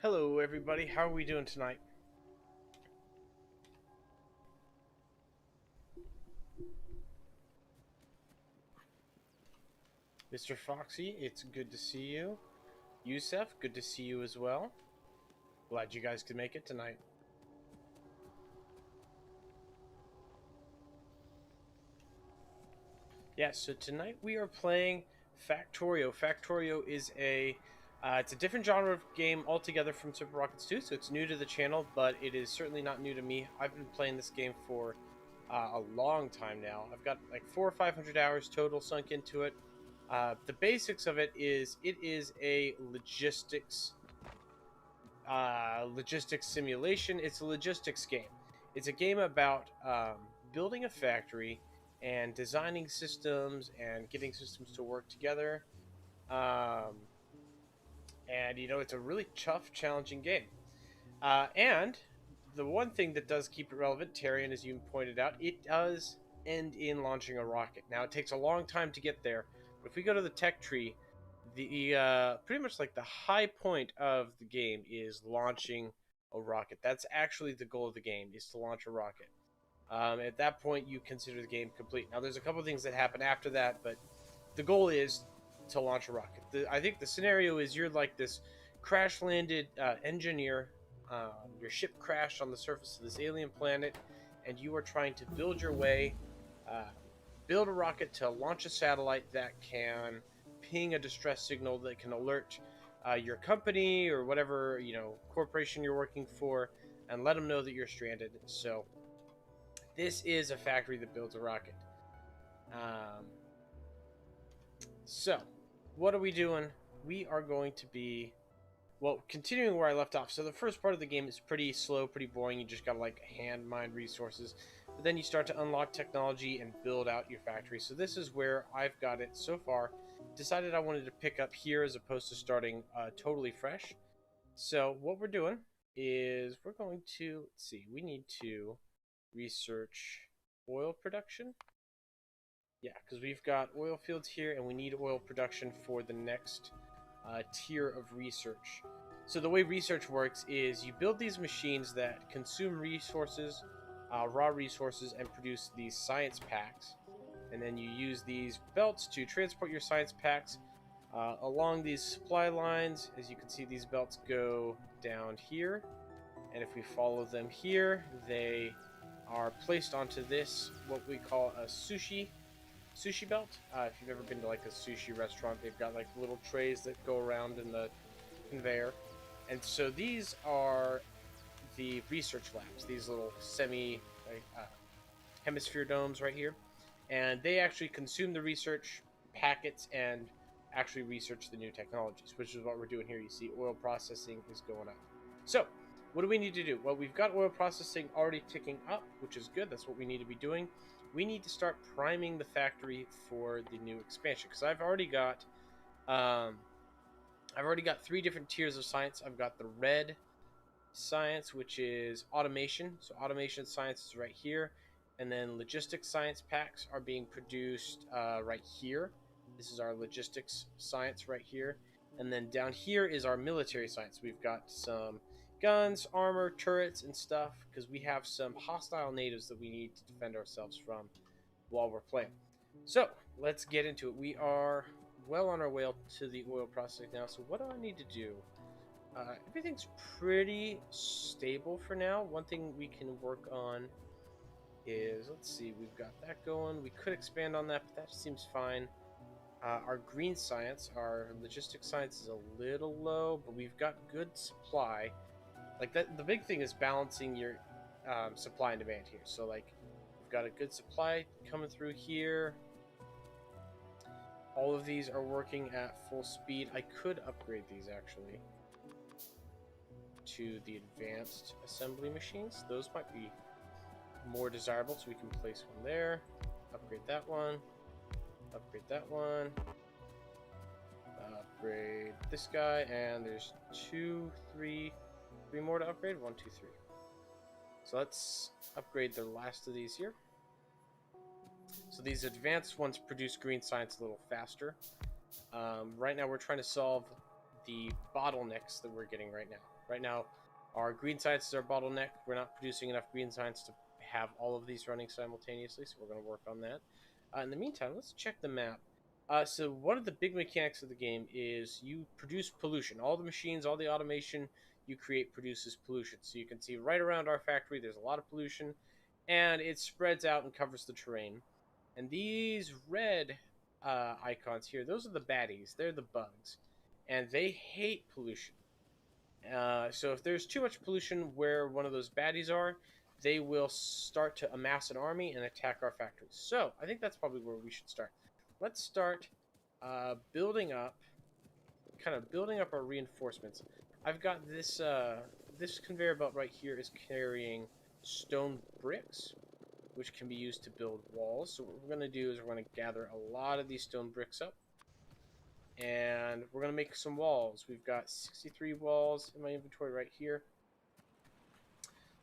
Hello everybody, how are we doing tonight? Mr. Foxy, it's good to see you. Yusef, good to see you as well. Glad you guys could make it tonight. Yeah, so tonight we are playing Factorio. Factorio is it's a different genre of game altogether from Super Rockets 2, so it's new to the channel, but it is certainly not new to me. I've been playing this game for a long time now. I've got like 400 or 500 hours total sunk into it. The basics of it is a logistics simulation. It's a logistics game. It's a game about building a factory and designing systems and getting systems to work together. Um, and it's a really tough, challenging game. And the one thing that does keep it relevant, Tarian, as you pointed out, it does end in launching a rocket. Now it takes a long time to get there, but if we go to the tech tree, the pretty much like the high point of the game is launching a rocket. That's actually the goal of the game, is to launch a rocket. At that point, you consider the game complete. Now, there's a couple things that happen after that, but the goal is to launch a rocket. I think the scenario is you're like this crash-landed engineer. Your ship crashed on the surface of this alien planet, and you are trying to build your way, build a rocket to launch a satellite that can ping a distress signal that can alert your company or whatever corporation you're working for, and let them know that you're stranded. So this is a factory that builds a rocket. So what are we doing? We are going to be, well, continuing where I left off. So the first part of the game is pretty slow, pretty boring. You just gotta like hand mine resources, but then you start to unlock technology and build out your factory. So this is where I've got it so far. Decided I wanted to pick up here as opposed to starting totally fresh. So what we're doing is we're going to, let's see, we need to research oil production. Yeah, because we've got oil fields here and we need oil production for the next tier of research. So the way research works is you build these machines that consume resources, raw resources, and produce these science packs. And then you use these belts to transport your science packs along these supply lines. As you can see, these belts go down here. And if we follow them here, they are placed onto this, what we call a sushi belt. If you've ever been to like a sushi restaurant, they've got like little trays that go around in the conveyor. And so these are the research labs, these little hemisphere domes right here. And they actually consume the research packets and actually research the new technologies, which is what we're doing here. You see oil processing is going up. So what do we need to do? Well, we've got oil processing already ticking up, which is good. That's what we need to be doing. We need to start priming the factory for the new expansion, because I've already got 3 different tiers of science. I've got the red science, which is automation. So automation science is right here, and then logistics science packs are being produced right here. This is our logistics science right here, and then down here is our military science. We've got some guns, armor, turrets, and stuff, because we have some hostile natives that we need to defend ourselves from while we're playing. So let's get into it. We are well on our way to the oil processing now. So what do I need to do? Everything's pretty stable for now. One thing we can work on is, let's see, we've got that going. We could expand on that, but that seems fine. Our green science, our logistics science is a little low, but we've got good supply. Like that, the big thing is balancing your supply and demand here. So like, we've got a good supply coming through here. All of these are working at full speed. I could upgrade these actually to the advanced assembly machines. Those might be more desirable, so we can place one there. Upgrade that one. Upgrade that one. Upgrade this guy, and there's 3 more to upgrade. 1, 2, 3. So let's upgrade the last of these here. So these advanced ones produce green science a little faster. Right now we're trying to solve the bottlenecks that we're getting right now. Right now, our green science is our bottleneck. We're not producing enough green science to have all of these running simultaneously, so we're going to work on that. In the meantime, let's check the map. So one of the big mechanics of the game is you produce pollution. All the machines, all the automation you create produces pollution. So you can see right around our factory, there's a lot of pollution, and it spreads out and covers the terrain. And these red icons here, those are the baddies. They're the bugs, and they hate pollution. So if there's too much pollution where one of those baddies are, they will start to amass an army and attack our factories. So I think that's probably where we should start. Let's start building up, kind of building up our reinforcements. I've got this this conveyor belt right here is carrying stone bricks, which can be used to build walls. So what we're going to do is we're going to gather a lot of these stone bricks up, and we're going to make some walls. We've got 63 walls in my inventory right here.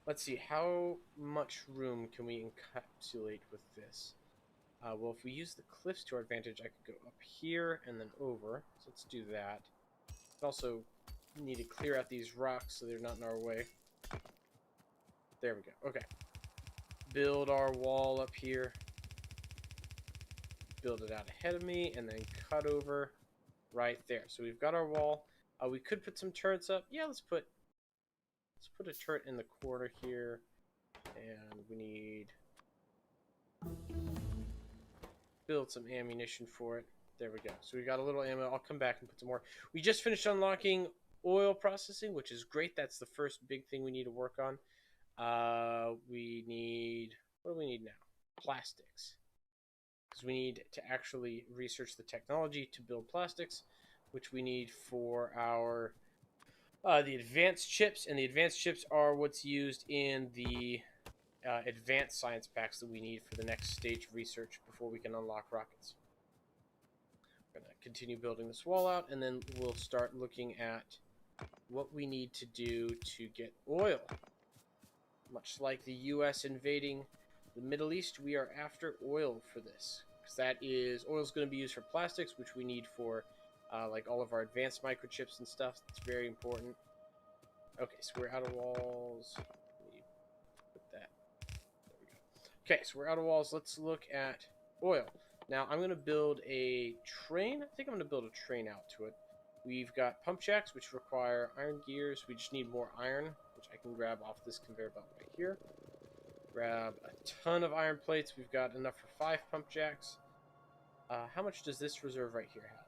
Let's see, how much room can we encapsulate with this? Well, if we use the cliffs to our advantage, I could go up here and then over. So let's do that. Also need to clear out these rocks so they're not in our way. There we go. Okay. Build our wall up here. Build it out ahead of me and then cut over right there. So we've got our wall. We could put some turrets up. Yeah, let's put a turret in the corner here. And we need build some ammunition for it. There we go. So we got a little ammo. I'll come back and put some more. We just finished unlocking oil processing, which is great. That's the first big thing we need to work on. We need, what do we need now? Plastics. Because we need to actually research the technology to build plastics, which we need for our the advanced chips. And the advanced chips are what's used in the advanced science packs that we need for the next stage of research before we can unlock rockets. We're going to continue building this wall out, and then we'll start looking at what we need to do to get oil. Much like the U.S. invading the Middle East, we are after oil for this, because that is, oil is going to be used for plastics, which we need for like all of our advanced microchips and stuff. It's very important. Okay, so we're out of walls. Put that. There we go. Okay, so we're out of walls. Let's look at oil. Now, I'm going to build a train. I think I'm going to build a train out to it. We've got pump jacks, which require iron gears. We just need more iron, which I can grab off this conveyor belt right here. Grab a ton of iron plates. We've got enough for 5 pump jacks. How much does this reserve right here have?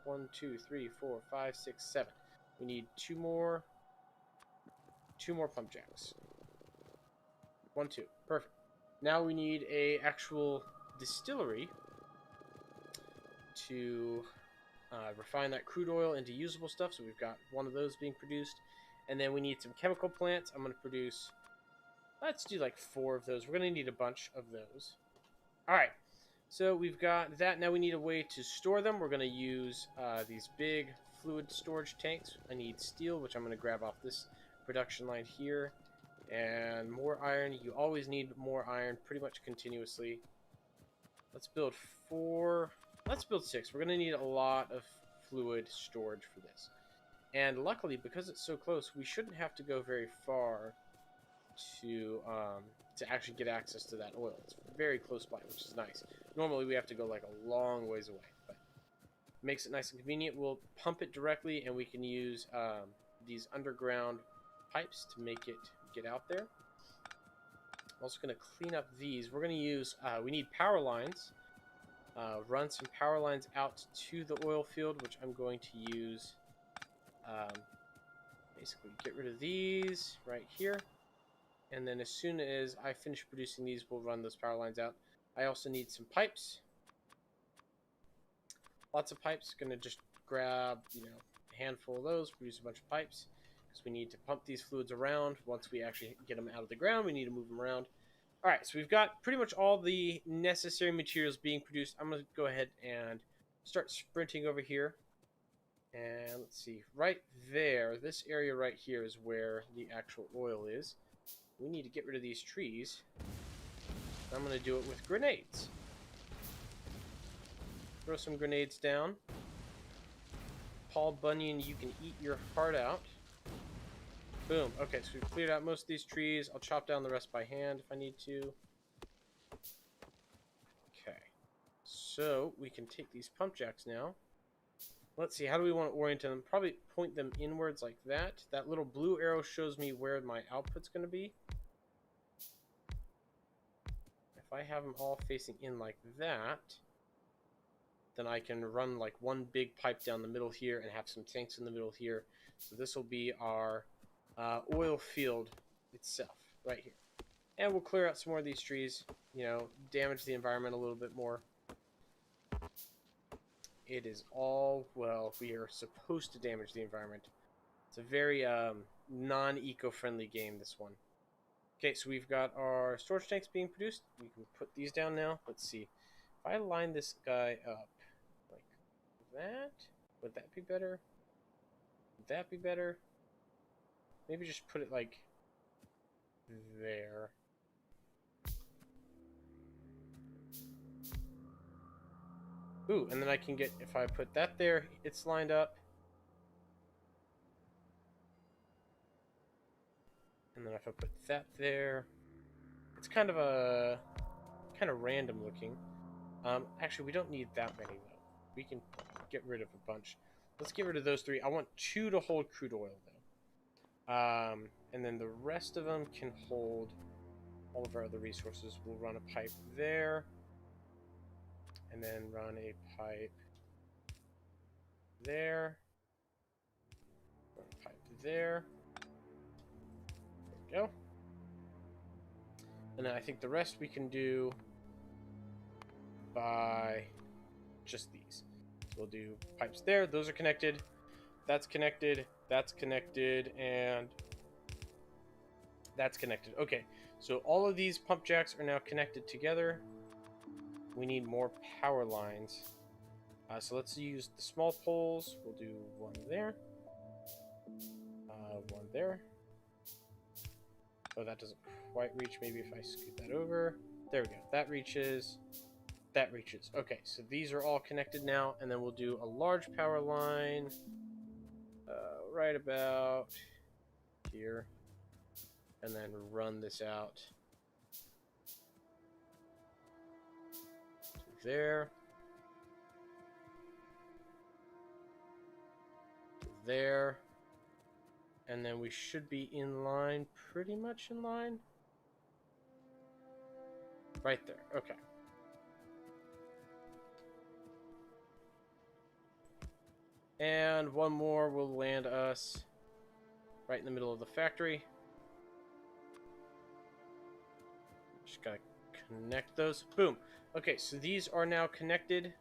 1, 2, 3, 4, 5, 6, 7. We need 2 more pump jacks. 1, 2. Perfect. Now we need a actual distillery to refine that crude oil into usable stuff. So we've got one of those being produced. And then we need some chemical plants. I'm going to produce, let's do like 4 of those. We're going to need a bunch of those. All right. So we've got that. Now we need a way to store them. We're going to use these big fluid storage tanks. I need steel, which I'm going to grab off this production line here. And more iron. You always need more iron pretty much continuously. Let's build 4. Let's build 6. We're going to need a lot of fluid storage for this. And luckily, because it's so close, we shouldn't have to go very far to actually get access to that oil. It's very close by, which is nice. Normally, we have to go like a long ways away, but it makes it nice and convenient. We'll pump it directly, and we can use these underground pipes to make it get out there. I'm also going to clean up these. We're going to use, we need power lines. Run some power lines out to the oil field, which I'm going to use. Basically, get rid of these right here. And then as soon as I finish producing these, we'll run those power lines out. I also need some pipes. Lots of pipes. Going to just grab, a handful of those, produce a bunch of pipes. Because we need to pump these fluids around. Once we actually get them out of the ground, we need to move them around. All right, so we've got pretty much all the necessary materials being produced. I'm going to go ahead and start sprinting over here. And let's see, right there, this area right here is where the actual oil is. We need to get rid of these trees. I'm going to do it with grenades. Throw some grenades down. Paul Bunyan, you can eat your heart out. Boom. Okay, so we've cleared out most of these trees. I'll chop down the rest by hand if I need to. Okay. So we can take these pump jacks now. Let's see, how do we want to orient them? Probably point them inwards like that. That little blue arrow shows me where my output's going to be. If I have them all facing in like that, then I can run like one big pipe down the middle here and have some tanks in the middle here. So this will be our oil field itself right here. And we'll clear out some more of these trees, you know, damage the environment a little bit more. It is all, well, we are supposed to damage the environment. It's a very non-eco-friendly game, this one. Okay, so we've got our storage tanks being produced. We can put these down now. Let's see. If I line this guy up like that, would that be better? Would that be better? Maybe just put it like there. Ooh, and then I can get, if I put that there, it's lined up. And then if I put that there, it's kind of random looking. Actually, we don't need that many though. We can get rid of a bunch. Let's get rid of those 3. I want 2 to hold crude oil though. And then the rest of them can hold all of our other resources. We'll run a pipe there. And then run a pipe there. Run a pipe there. There we go. And then I think the rest we can do by just these. So we'll do pipes there. Those are connected. That's connected. That's connected. And that's connected. Okay. So all of these pump jacks are now connected together. We need more power lines. So let's use the small poles. We'll do one there. One there. Oh, that doesn't quite reach. Maybe if I scoot that over. There we go. That reaches. That reaches. Okay, so these are all connected now. And then we'll do a large power line right about here. And then run this out to there. To there. And then we should be in line, pretty much in line. Right there, okay. And one more will land us right in the middle of the factory. Just gotta connect those. Boom. Okay, so these are now connected.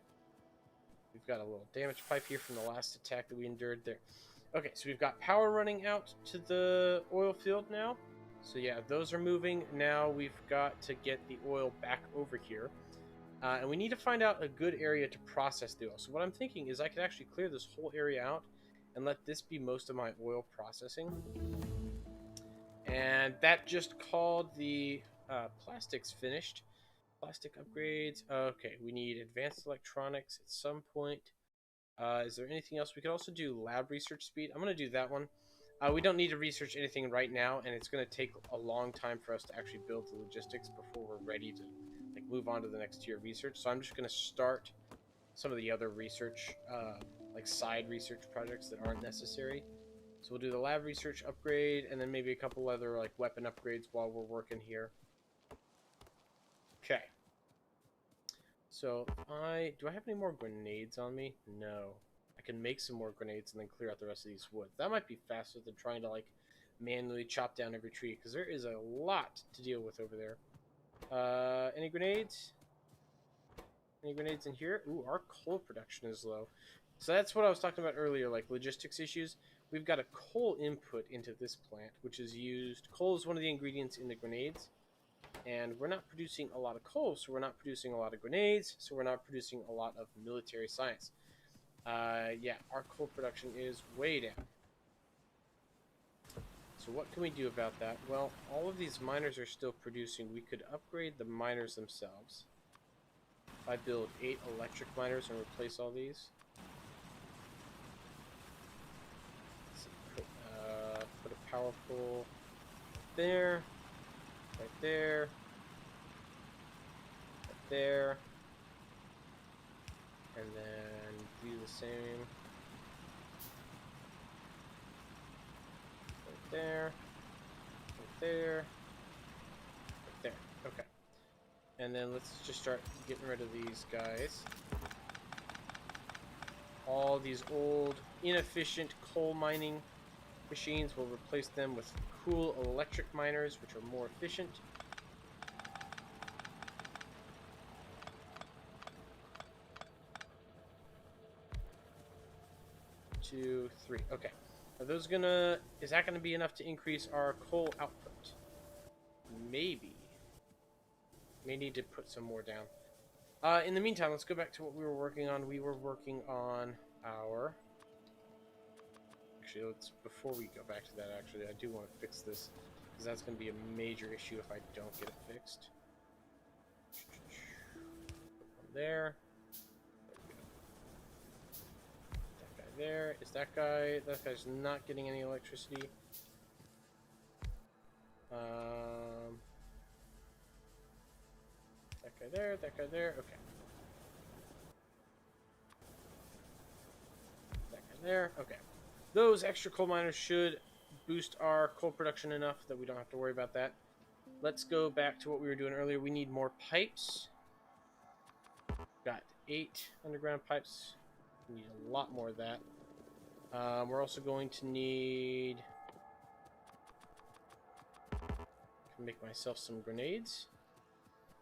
We've got a little damage pipe here from the last attack that we endured there. Okay, so we've got power running out to the oil field now. So yeah, those are moving. Now we've got to get the oil back over here. And we need to find out a good area to process the oil. So what I'm thinking is I could actually clear this whole area out and let this be most of my oil processing. And that just called the plastics finished. Plastic upgrades. Okay, we need advanced electronics at some point. Is there anything else? We could also do lab research speed. I'm going to do that one. We don't need to research anything right now, and it's going to take a long time for us to actually build the logistics before we're ready to move on to the next tier of research. So I'm just going to start some of the other research, like side research projects that aren't necessary. So we'll do the lab research upgrade, and then maybe a couple other like weapon upgrades while we're working here. Okay. So do I have any more grenades on me? No. I can make some more grenades and then clear out the rest of these woods. That might be faster than trying to manually chop down every tree, because there is a lot to deal with over there. Any grenades? Any grenades in here? Ooh, our coal production is low. So that's what I was talking about earlier, like logistics issues. We've got a coal input into this plant, which is used. Coal is one of the ingredients in the grenades. And we're not producing a lot of coal, so we're not producing a lot of grenades, so we're not producing a lot of military science. Yeah, our coal production is way down. So what can we do about that? Well, all of these miners are still producing. We could upgrade the miners themselves. If I build 8 electric miners and replace all these. Let's see, put a power pole there, right there, right there, and then do the same right there, right there, right there. Okay. And then let's just start getting rid of these guys. All these old, inefficient coal mining machines, will replace them with cool electric miners, which are more efficient. Two, three. Okay. Are those gonna... Is that gonna be enough to increase our coal output? Maybe. May need to put some more down. In the meantime, let's go back to what we were working on. We were working on our... Actually, let's... Before we go back to that, actually, I do want to fix this, because that's going to be a major issue if I don't get it fixed. Put one there. That guy there. Is that guy... That guy's not getting any electricity. That guy there, that guy there, okay. That guy there, okay. Those extra coal miners should boost our coal production enough that we don't have to worry about that. Let's go back to what we were doing earlier. We need more pipes. Got 8 underground pipes. We need a lot more of that. We're also going to need... I can make myself some grenades.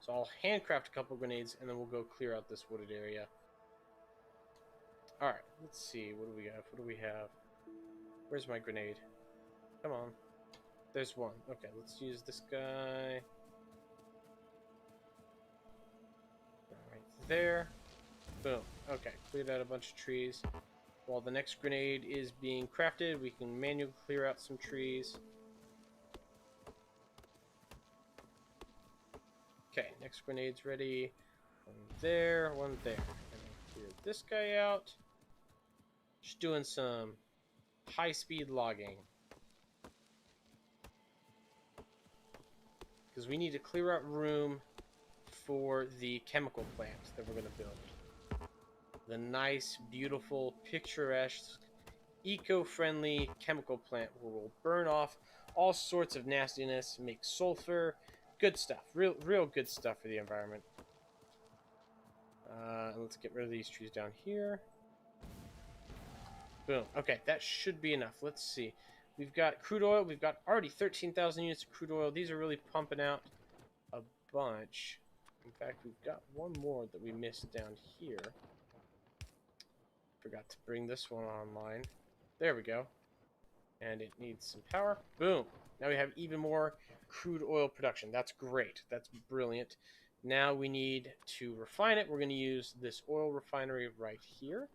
So I'll handcraft a couple grenades, and then we'll go clear out this wooded area. Alright, let's see. What do we have? What do we have? Where's my grenade? Come on. There's one. Okay, let's use this guy. Right there. Boom. Okay, cleared out a bunch of trees. While the next grenade is being crafted, we can manually clear out some trees. Okay, next grenade's ready. One there, one there. And then clear this guy out. Just doing some high-speed logging. Because we need to clear out room for the chemical plant that we're going to build. The nice, beautiful, picturesque, eco-friendly chemical plant where we'll burn off all sorts of nastiness, make sulfur, good stuff, real good stuff for the environment. Let's get rid of these trees down here. Boom. Okay, that should be enough. Let's see. We've got crude oil. We've got already 13,000 units of crude oil. These are really pumping out a bunch. In fact, we've got one more that we missed down here. Forgot to bring this one online. There we go. And it needs some power. Boom. Now we have even more crude oil production. That's great. That's brilliant. Now we need to refine it. We're going to use this oil refinery right here.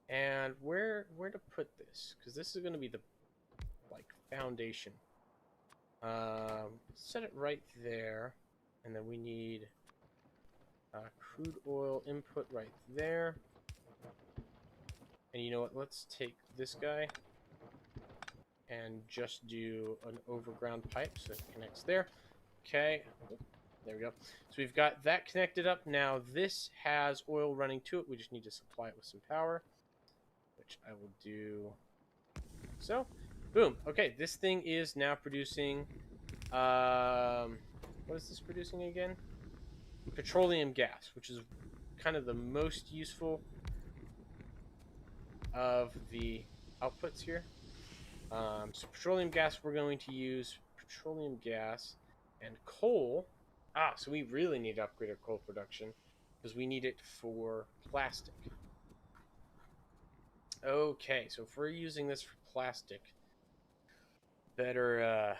And where to put this? Because this is going to be the foundation. Set it right there, and then we need crude oil input right there. And you know what? Let's take this guy and just do an overground pipe so it connects there. Okay, there we go. So we've got that connected up. Now this has oil running to it. We just need to supply it with some power, which I will do so. Boom. Okay, this thing is now producing, what is this producing again? Petroleum gas, which is kind of the most useful of the outputs here. So petroleum gas, we're going to use petroleum gas and coal. So we really need to upgrade our coal production because we need it for plastic. Okay, so if we're using this for plastic, better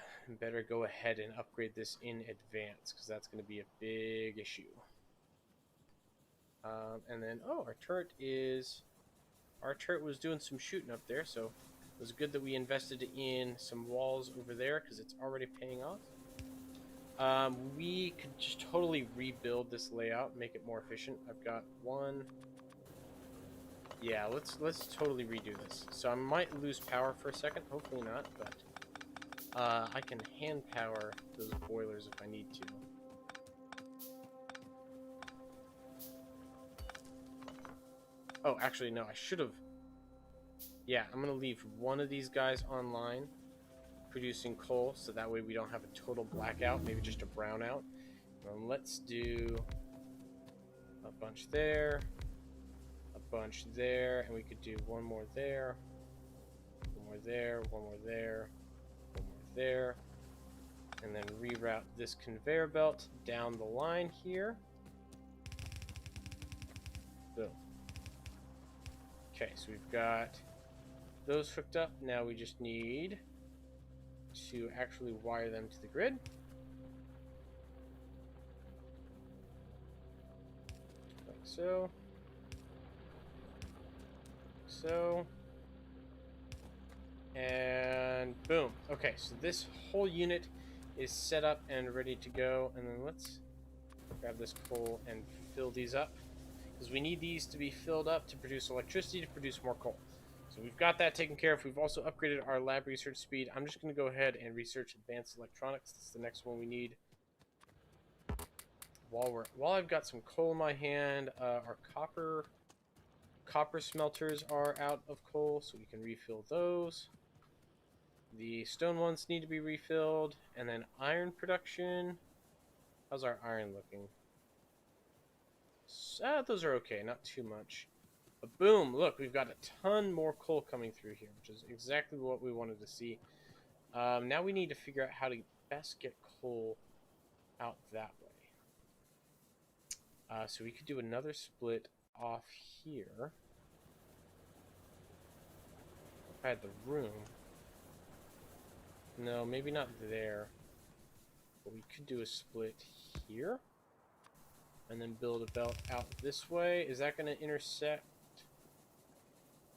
go ahead and upgrade this in advance because that's going to be a big issue. And then, our turret was doing some shooting up there, so it was good that we invested in some walls over there because it's already paying off. We could just totally rebuild this layout, make it more efficient. I've got 1, Yeah, let's totally redo this. So I might lose power for a second. Hopefully not, but I can hand power those boilers if I need to. Oh, actually, no, I should have. Yeah, I'm going to leave one of these guys online producing coal, so that way we don't have a total blackout, maybe just a brownout. And let's do a bunch there, a bunch there, and we could do one more there, one more there, one more there, one more there, and then reroute this conveyor belt down the line here. Boom. Okay, so we've got those hooked up. Now we just need to actually wire them to the grid. Like so. So. And boom. Okay, so this whole unit is set up and ready to go. And then let's grab this coal and fill these up, because we need these to be filled up to produce electricity, to produce more coal. So we've got that taken care of. We've also upgraded our lab research speed. I'm just going to go ahead and research advanced electronics. That's the next one we need. While I've got some coal in my hand, our copper smelters are out of coal, so we can refill those. The stone ones need to be refilled, and then iron production. How's our iron looking? Those are okay, not too much. But boom, look, we've got a ton more coal coming through here, which is exactly what we wanted to see. Now we need to figure out how to best get coal out that way. So we could do another split off here. If I had the room. No, maybe not there. But we could do a split here. And then build a belt out this way. Is that going to intersect?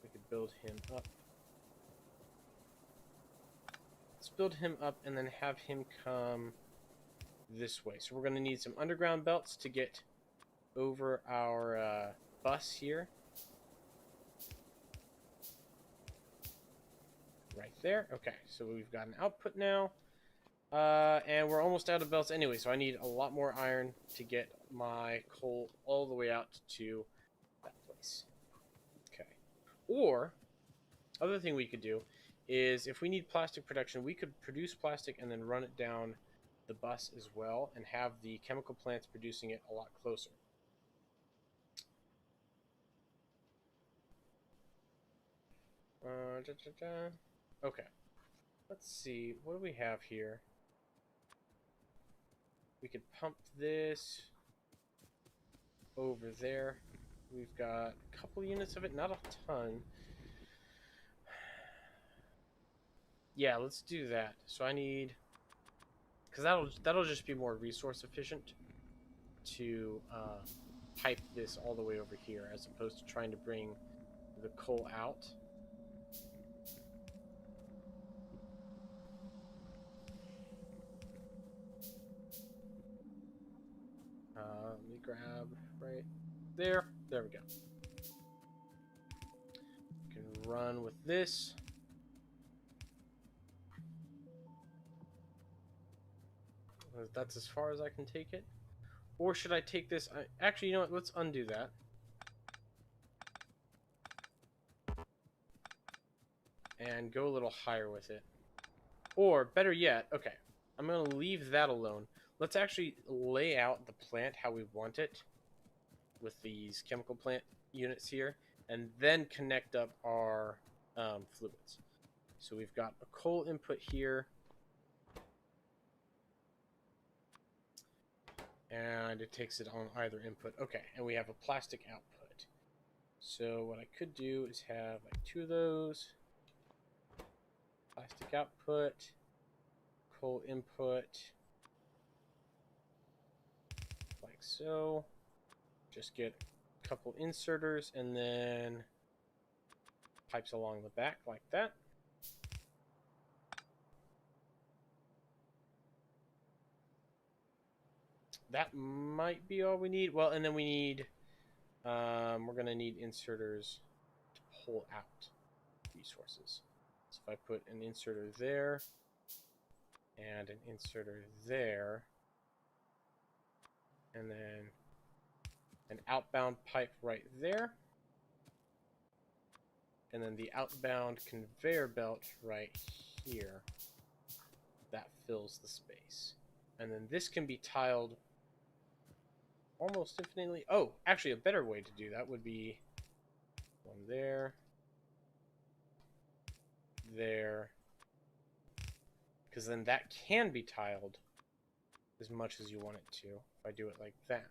We could build him up. Let's build him up and then have him come this way. So we're going to need some underground belts to get over our bus here. Right there. Okay, so we've got an output now. And we're almost out of belts anyway, so I need a lot more iron to get my coal all the way out to that place. Okay. Or, other thing we could do is, if we need plastic production, we could produce plastic and then run it down the bus as well, and have the chemical plants producing it a lot closer. Okay. Let's see. What do we have here? We could pump this over there. We've got a couple units of it, not a ton. Yeah, let's do that. So I need, because that'll just be more resource efficient to pipe this all the way over here, as opposed to trying to bring the coal out. Let me grab right there. There we go. Can run with this. That's as far as I can take it. Or should I take this? Actually, you know what? Let's undo that. And go a little higher with it. Or, better yet, okay, I'm going to leave that alone. Let's actually lay out the plant how we want it with these chemical plant units here, and then connect up our fluids. So we've got a coal input here, and it takes it on either input. Okay, and we have a plastic output. So what I could do is have like 2 of those. Plastic output, coal input, like so. Just get a couple inserters and then pipes along the back like that. That might be all we need. Well, and then we need, we're going to need inserters pull out resources. So if I put an inserter there and an inserter there, and then an outbound pipe right there, and then the outbound conveyor belt right here, that fills the space. And then this can be tiled almost infinitely. Oh, actually a better way to do that would be one there, there, because then that can be tiled as much as you want it to if I do it like that.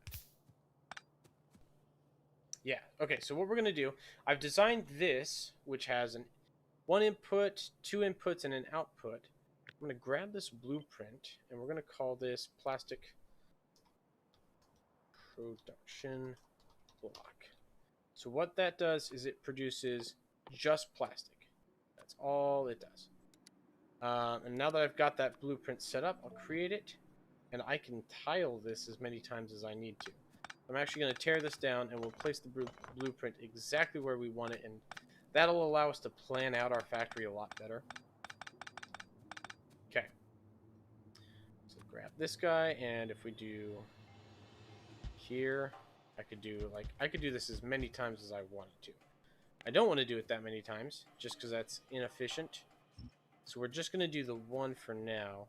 Yeah, okay, so what we're going to do, I've designed this, which has one input, 2 inputs, and an output. I'm going to grab this blueprint, and we're going to call this plastic production block. So what that does is it produces just plastic. That's all it does. And now that I've got that blueprint set up, I'll create it, and I can tile this as many times as I need to. I'm actually going to tear this down, and we'll place the blueprint exactly where we want it, and that'll allow us to plan out our factory a lot better. Okay. So grab this guy, and if we do here, I could do this as many times as I wanted to. I don't want to do it that many times, just because that's inefficient. So we're just going to do the one for now.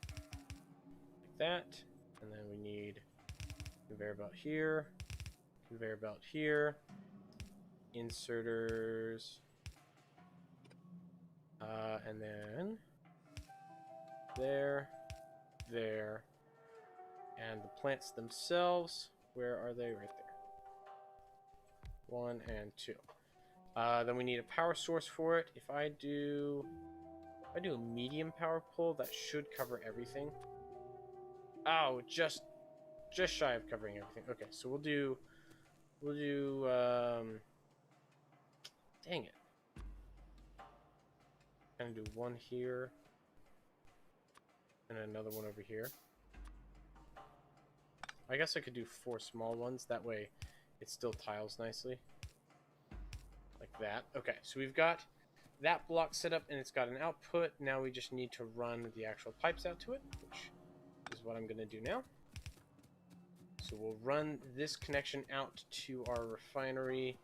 Like that. And then we need conveyor belt here, conveyor belt here, inserters, and then there, there, and the plants themselves, where are they? Right there. 1 and 2. Then we need a power source for it. If I do a medium power pull, that should cover everything. Oh, just shy of covering everything. Okay, so we'll do dang it. Kind of do one here and another one over here. I guess I could do 4 small ones, that way it still tiles nicely. Like that. Okay, so we've got that block set up and it's got an output. Now we just need to run the actual pipes out to it, which is what I'm going to do now. So we'll run this connection out to our refinery,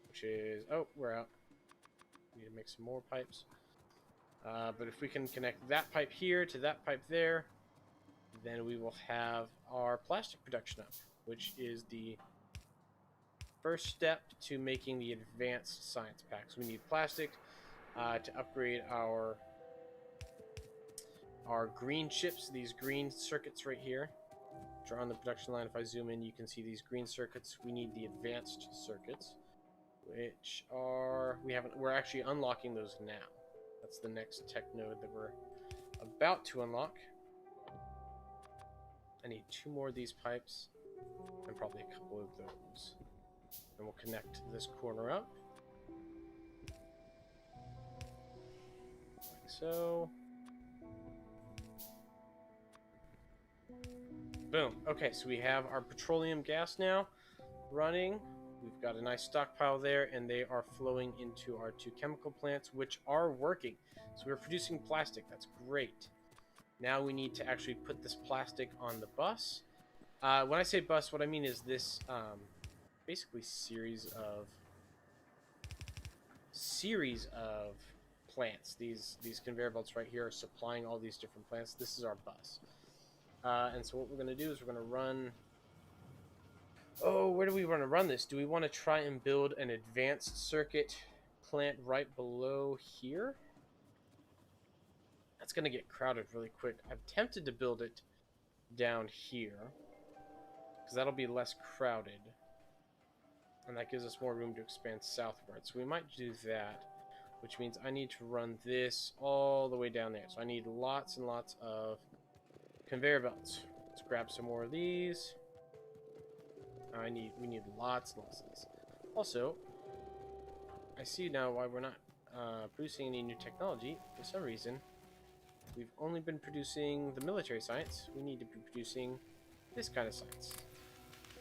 which is... Oh, we're out. We need to make some more pipes. But if we can connect that pipe here to that pipe there, then we will have our plastic production up, which is the first step to making the advanced science packs. We need plastic to upgrade our green chips, these green circuits right here. Which are on the production line. If I zoom in, you can see these green circuits. We need the advanced circuits, which are we're actually unlocking those now. That's the next tech node that we're about to unlock. I need 2 more of these pipes and probably a couple of those. And we'll connect this corner up. Like so. Boom. Okay, so we have our petroleum gas now running. We've got a nice stockpile there, and they are flowing into our 2 chemical plants, which are working. So we're producing plastic. That's great. Now we need to actually put this plastic on the bus. When I say bus, what I mean is this basically series of plants. These conveyor belts right here are supplying all these different plants. This is our bus. And so what we're going to do is we're going to run... Oh, where do we want to run this? Do we want to try and build an advanced circuit plant right below here? That's going to get crowded really quick. I'm tempted to build it down here, because that'll be less crowded. And that gives us more room to expand southward. So we might do that, which means I need to run this all the way down there. So I need lots and lots of conveyor belts. Let's grab some more of these. We need lots and lots of these. Also, I see now why we're not producing any new technology. For some reason, we've only been producing the military science. We need to be producing this kind of science.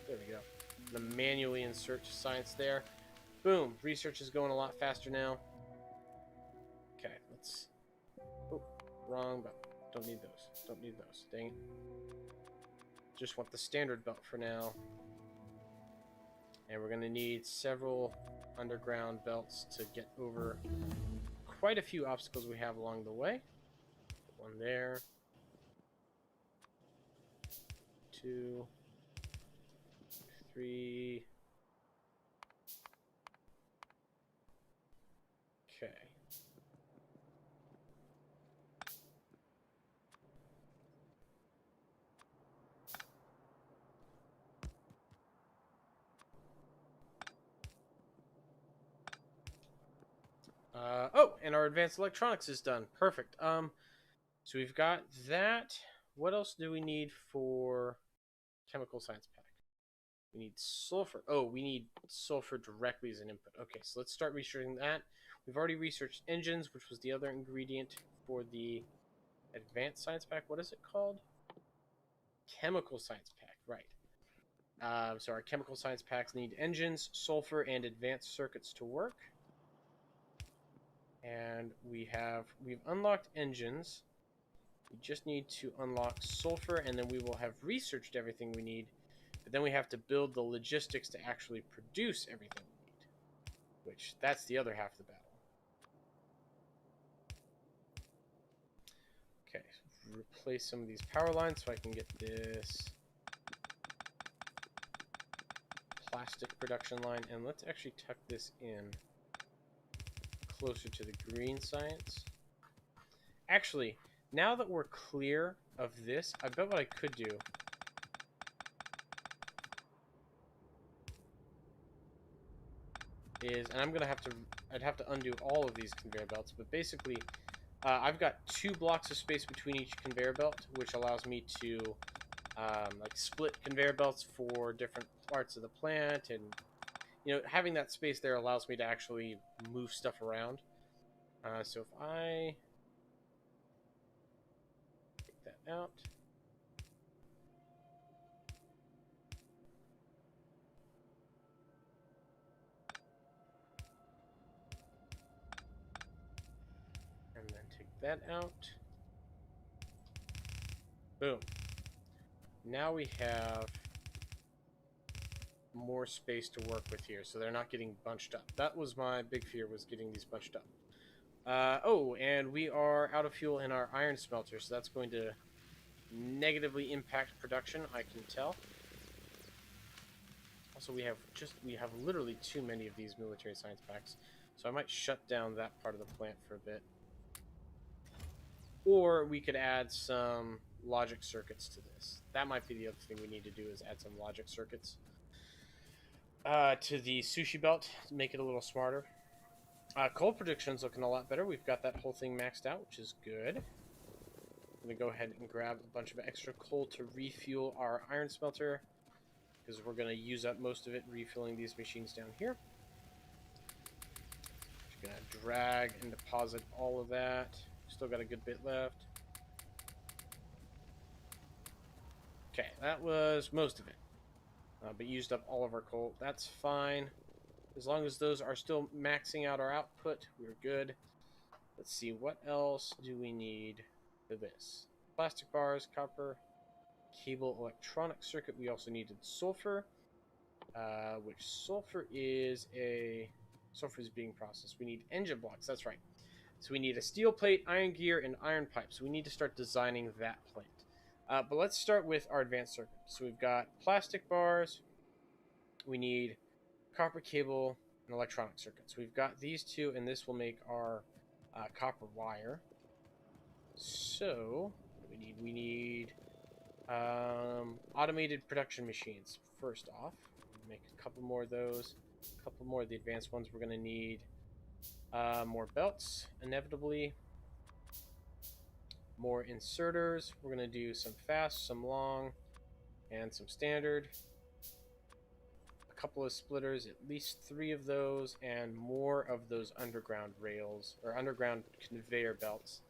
There we go. I'm going to manually insert science there. Boom. Research is going a lot faster now. Okay, let's... Oh, wrong belt. Don't need those. Don't need those. Dang it. Just want the standard belt for now. And we're going to need several underground belts to get over quite a few obstacles we have along the way. Put one there. 2, 3. Okay. Oh, and our advanced electronics is done. Perfect. So we've got that. What else do we need for chemical science pack? We need sulfur. Oh, we need sulfur directly as an input. Okay, so let's start researching that. We've already researched engines, which was the other ingredient for the advanced science pack. What is it called? Chemical science pack, right. So our chemical science packs need engines, sulfur, and advanced circuits to work. And we've unlocked engines. We just need to unlock sulfur, and then we will have researched everything we need. But then we have to build the logistics to actually produce everything we need, which that's the other half of the battle. Okay, so replace some of these power lines so I can get this plastic production line, and let's actually tuck this in closer to the green science. Actually, now that we're clear of this, I bet what I could do is, and I'd have to undo all of these conveyor belts, but basically, I've got 2 blocks of space between each conveyor belt, which allows me to like split conveyor belts for different parts of the plant, and having that space there allows me to actually move stuff around. So if I take that out. And then take that out. Boom. Now we have more space to work with here, so they're not getting bunched up. That was my big fear, was getting these bunched up. Oh, and we are out of fuel in our iron smelter, so that's going to negatively impact production, I can tell. Also, we have literally too many of these military science packs, so I might shut down that part of the plant for a bit. Or we could add some logic circuits to this. That might be the other thing we need to do, is add some logic circuits to the sushi belt to make it a little smarter. Coal production's looking a lot better. We've got that whole thing maxed out, which is good. I'm going to go ahead and grab a bunch of extra coal to refuel our iron smelter, because we're going to use up most of it refilling these machines down here. Just going to drag and deposit all of that. Still got a good bit left. Okay, that was most of it. But used up all of our coal. That's fine. As long as those are still maxing out our output, we're good. Let's see, what else do we need for this? Plastic bars, copper, cable, electronic circuit. We also needed sulfur, which sulfur is being processed. We need engine blocks, that's right. So we need a steel plate, iron gear, and iron pipe. So we need to start designing that plant. But let's start with our advanced circuit. So we've got plastic bars. We need copper cable and electronic circuits. We've got these two, and this will make our copper wire. So what do we need? Automated production machines. First off, make a couple more of those. A couple more of the advanced ones. We're going to need more belts, inevitably. More inserters. We're going to do some fast, some long, and some standard. A couple of splitters, at least 3 of those, and more of those underground rails, or underground conveyor belts.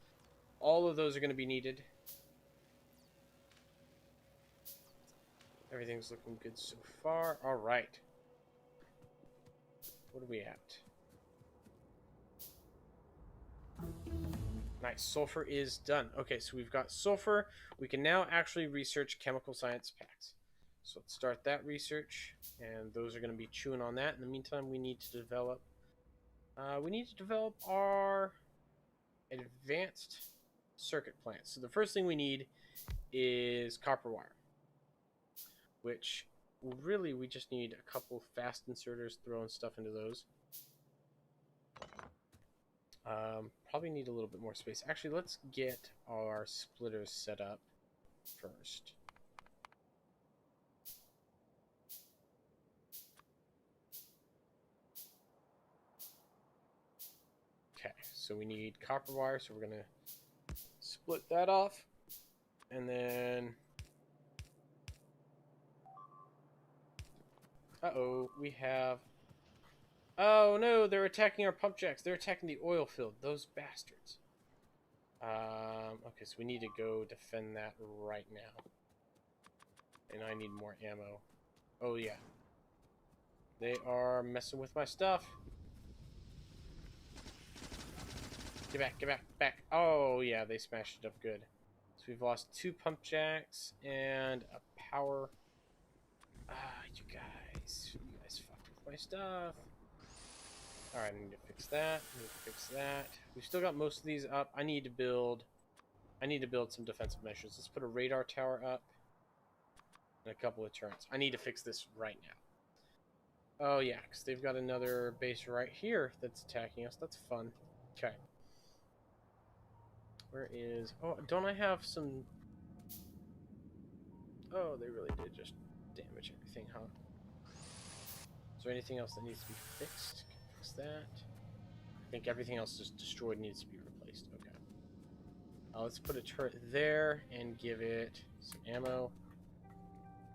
All of those are going to be needed. Everything's looking good so far. All right. What are we at? Nice. Sulfur is done. Okay, so we've got sulfur. We can now actually research chemical science packs. So let's start that research, and those are going to be chewing on that. In the meantime, we need to develop. Our advanced circuit plant. So the first thing we need is copper wire, which really we just need a couple fast inserters throwing stuff into those. Probably need a little bit more space. Actually, let's get our splitters set up first. Okay, so we need copper wire, so we're gonna split that off, and then we have. Oh no, they're attacking our pump jacks. They're attacking the oil field. Those bastards. Okay, so we need to go defend that right now. And I need more ammo. Oh yeah. They are messing with my stuff. Get back, get back, back. Oh yeah, they smashed it up good. So we've lost 2 pump jacks and a power. You guys fucked with my stuff. Alright, I need to fix that. We've still got most of these up. I need to build some defensive measures. Let's put a radar tower up. And a couple of turrets. I need to fix this right now. Oh yeah, because they've got another base right here that's attacking us. That's fun. Okay. Where is... Oh, don't I have some... Oh, they really did just damage everything, huh? Is there anything else that needs to be fixed? Can I fix that? I think everything else is destroyed and needs to be replaced. Okay. Let's put a turret there and give it some ammo.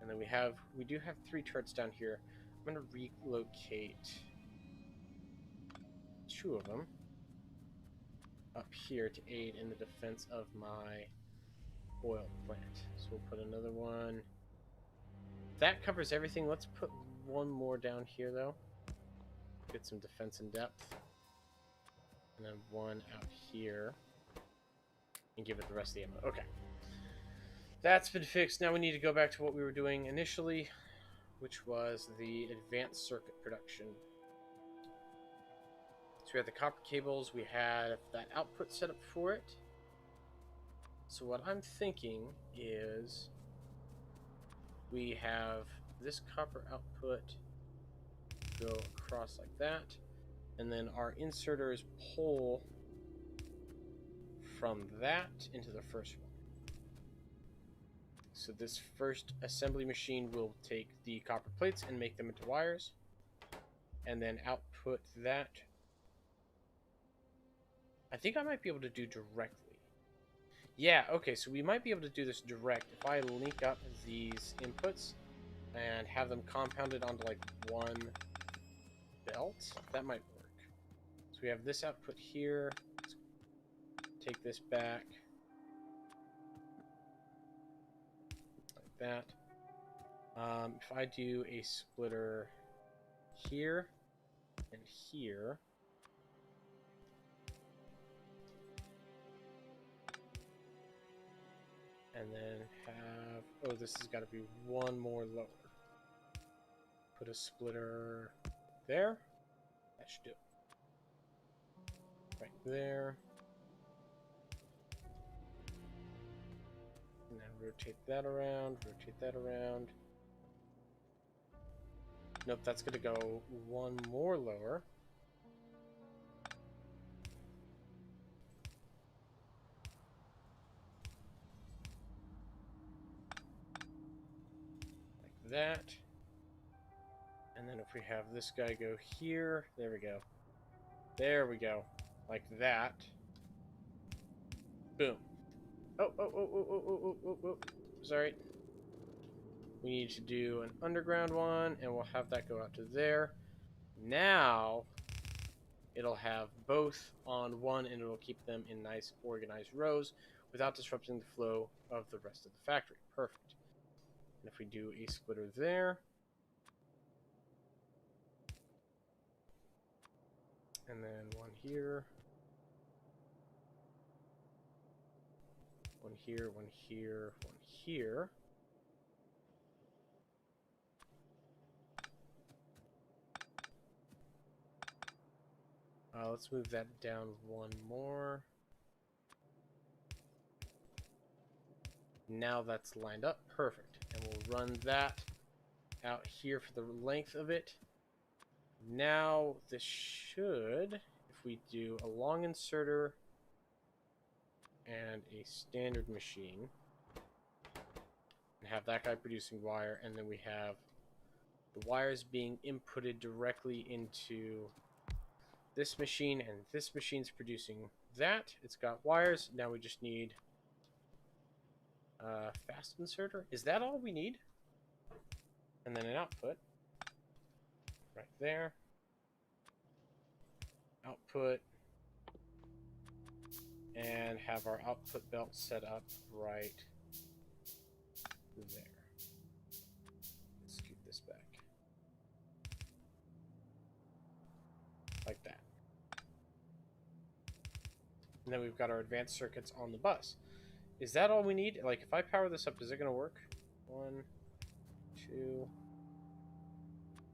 And then we do have 3 turrets down here. I'm going to relocate 2 of them up here to aid in the defense of my oil plant. So we'll put another one. That covers everything. Let's put one more down here, though. Get some defense in depth. And then one out here. And give it the rest of the ammo. Okay. That's been fixed. Now we need to go back to what we were doing initially, which was the advanced circuit production. So we had the copper cables. We had that output set up for it. So what I'm thinking is we have this copper output go across like that, and then our inserters pull from that into the first one. So this first assembly machine will take the copper plates and make them into wires, and then output that. I think I might be able to do directly. Yeah, okay, so we might be able to do this direct if I link up these inputs and have them compounded onto like one belt. That might work. So we have this output here. Let's take this back. Like that. If I do a splitter here and here. And then have... Oh, this has got to be one more lower. Put a splitter there. That should do it. Right there. And then rotate that around, rotate that around. Nope, that's going to go one more lower. Like that. And then if we have this guy go here, there we go. There we go. Like that. Boom. Oh. Sorry. We need to do an underground one, and we'll have that go out to there. Now, it'll have both on one, and it'll keep them in nice organized rows without disrupting the flow of the rest of the factory. Perfect. And if we do a splitter there, And then one here. One here, one here, one here. Let's move that down one more. Now that's lined up. Perfect. And we'll run that out here for the length of it. Now this should, if we do a long inserter and a standard machine, and have that guy producing wire, and then we have the wires being inputted directly into this machine, and this machine's producing that. It's got wires. Now we just need fast inserter. Is that all we need? And then an output right there. Output, and have our output belt set up right there. Let's scoot this back like that. And then we've got our advanced circuits on the bus. Is that all we need? Like, if I power this up, is it going to work? 1, 2.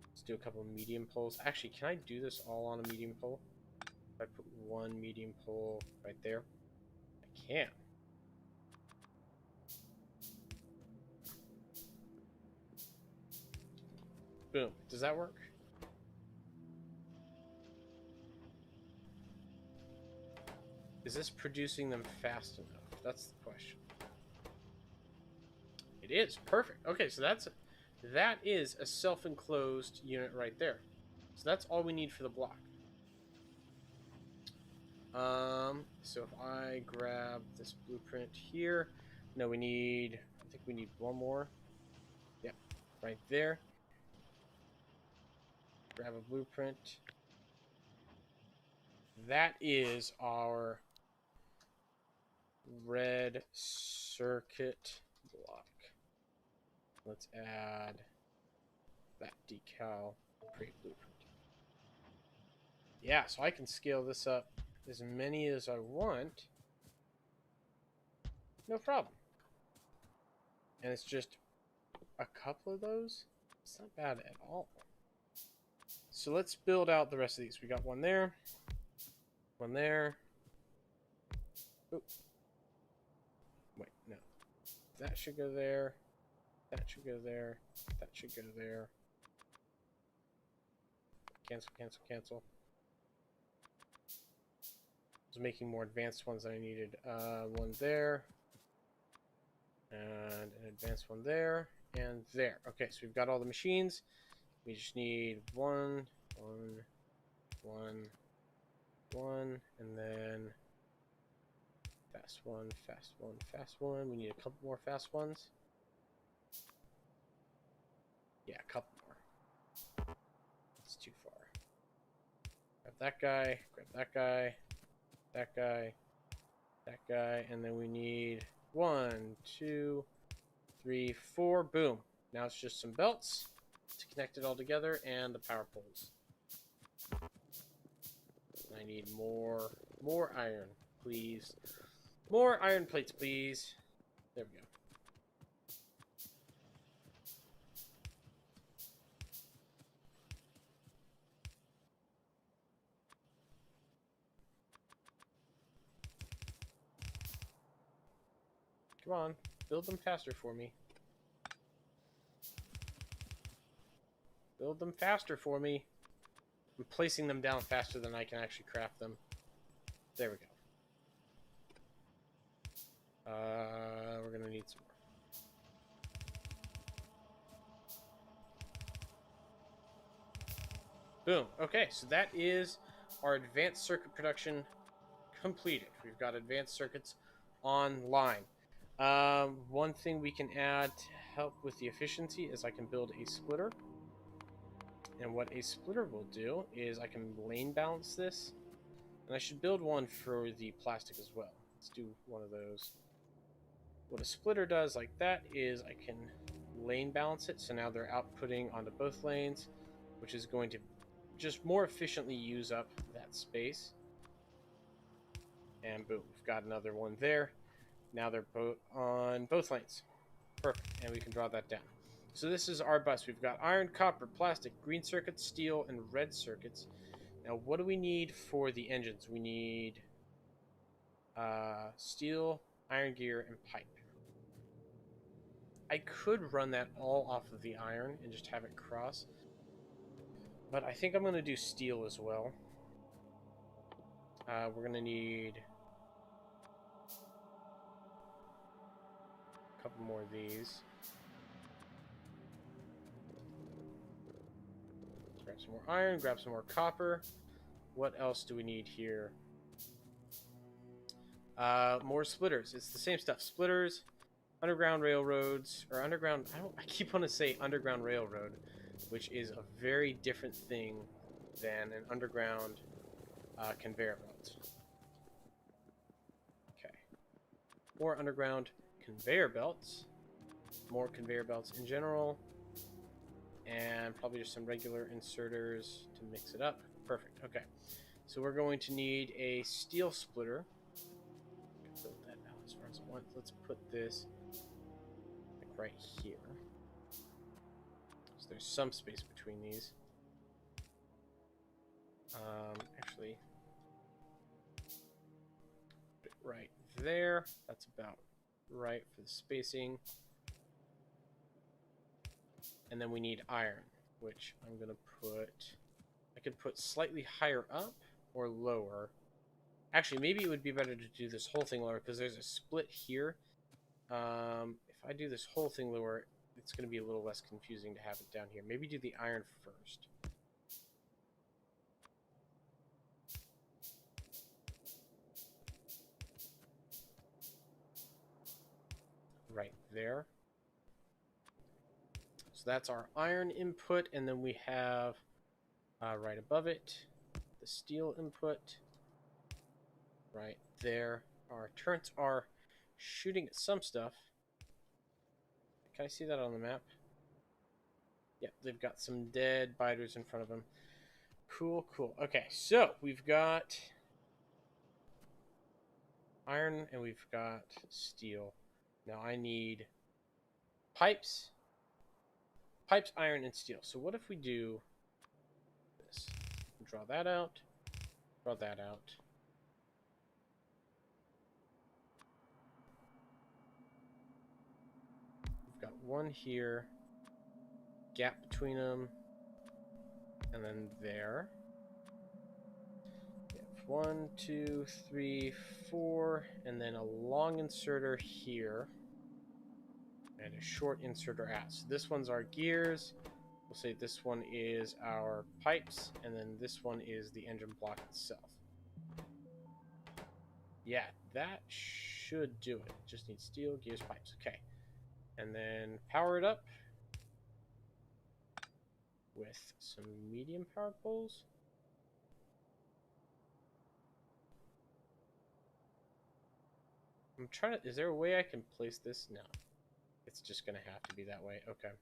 Let's do a couple of medium poles. Actually, can I do this all on a medium pole? If I put one medium pole right there, I can. Boom. Does that work? Is this producing them fast enough? That's the question. It is. Perfect. Okay, so that is a self-enclosed unit right there. So that's all we need for the block. So if I grab this blueprint here, no, I think we need one more. Yep, right there. Grab a blueprint. That is our red circuit block. Let's add that decal create blueprint. Yeah, so I can scale this up as many as I want. No problem. And it's just a couple of those. It's not bad at all. So let's build out the rest of these. We got one there. One there. Oop. Wait, no. That should go there. That should go there. That should go there. Cancel, cancel, cancel. I was making more advanced ones than I needed. One there. And an advanced one there. And there. Okay, so we've got all the machines. We just need one, and then fast one, fast one, fast one. We need a couple more fast ones. Yeah, a couple more. It's too far. Grab that guy, grab that guy, that guy, that guy, and then we need 1, 2, 3, 4. Boom. Now it's just some belts to connect it all together and the power poles. I need more iron, please. More iron plates, please. There we go. Come on, build them faster for me. Build them faster for me. I'm placing them down faster than I can actually craft them. There we go. We're gonna need some more. Boom. Okay, so that is our advanced circuit production completed. We've got advanced circuits online. One thing we can add to help with the efficiency is I can build a splitter. And what a splitter will do is I can lane balance this. And I should build one for the plastic as well. Let's do one of those. What a splitter does like that is I can lane balance it. So now they're outputting onto both lanes, which is going to just more efficiently use up that space. And boom, we've got another one there. Now they're both on both lanes. Perfect, and we can draw that down. So this is our bus. We've got iron, copper, plastic, green circuits, steel, and red circuits. Now, what do we need for the engines? We need steel, iron gear, and pipe. I could run that all off of the iron and just have it cross. But I think I'm going to do steel as well. We're going to need a couple more of these. Grab some more iron, grab some more copper. What else do we need here? More splitters. It's the same stuff. Splitters, underground railroads, or underground... I keep wanting to say underground railroad, which is a very different thing than an underground conveyor belt. Okay. More underground conveyor belts. More conveyor belts in general. And probably just some regular inserters to mix it up. Perfect. Okay. So we're going to need a steel splitter. Build that out as far as I want. Let's put this like right here. So there's some space between these. Actually, put it right there. That's about right for the spacing. And then we need iron, which I'm going to put... I could put slightly higher up or lower. Actually, maybe it would be better to do this whole thing lower because there's a split here. If I do this whole thing lower, it's going to be a little less confusing to have it down here. Maybe do the iron first. Right there. So that's our iron input, and then we have right above it the steel input. Right there. Our turrets are shooting at some stuff. Can I see that on the map? Yep, they've got some dead biters in front of them. Cool, cool. Okay, so we've got iron and we've got steel. Now I need pipes, iron, and steel. So what if we do this? Draw that out, draw that out. We've got one here, gap between them, and then there. We have 1, 2, 3, 4, and then a long inserter here, and a short inserter out. So this one's our gears. We'll say this one is our pipes, and then this one is the engine block itself. Yeah, that should do it. Just need steel, gears, pipes. Okay. And then power it up with some medium power poles. I'm trying to... Is there a way I can place this? No. It's just going to have to be that way. Okay.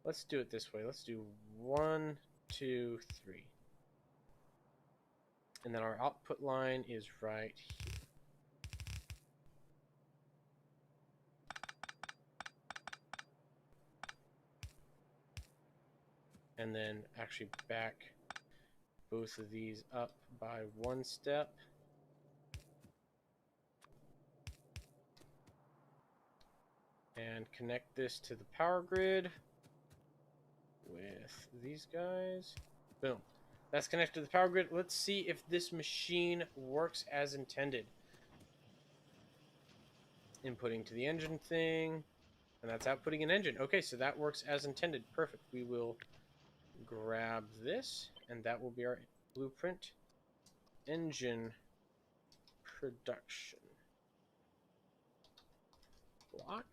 Let's do it this way. Let's do 1, 2, 3. And then our output line is right here. And then actually back both of these up by 1 step. And connect this to the power grid with these guys. Boom. That's connected to the power grid. Let's see if this machine works as intended. Inputting to the engine thing. And that's outputting an engine. Okay, so that works as intended. Perfect. We will grab this, and that will be our blueprint. Engine production block.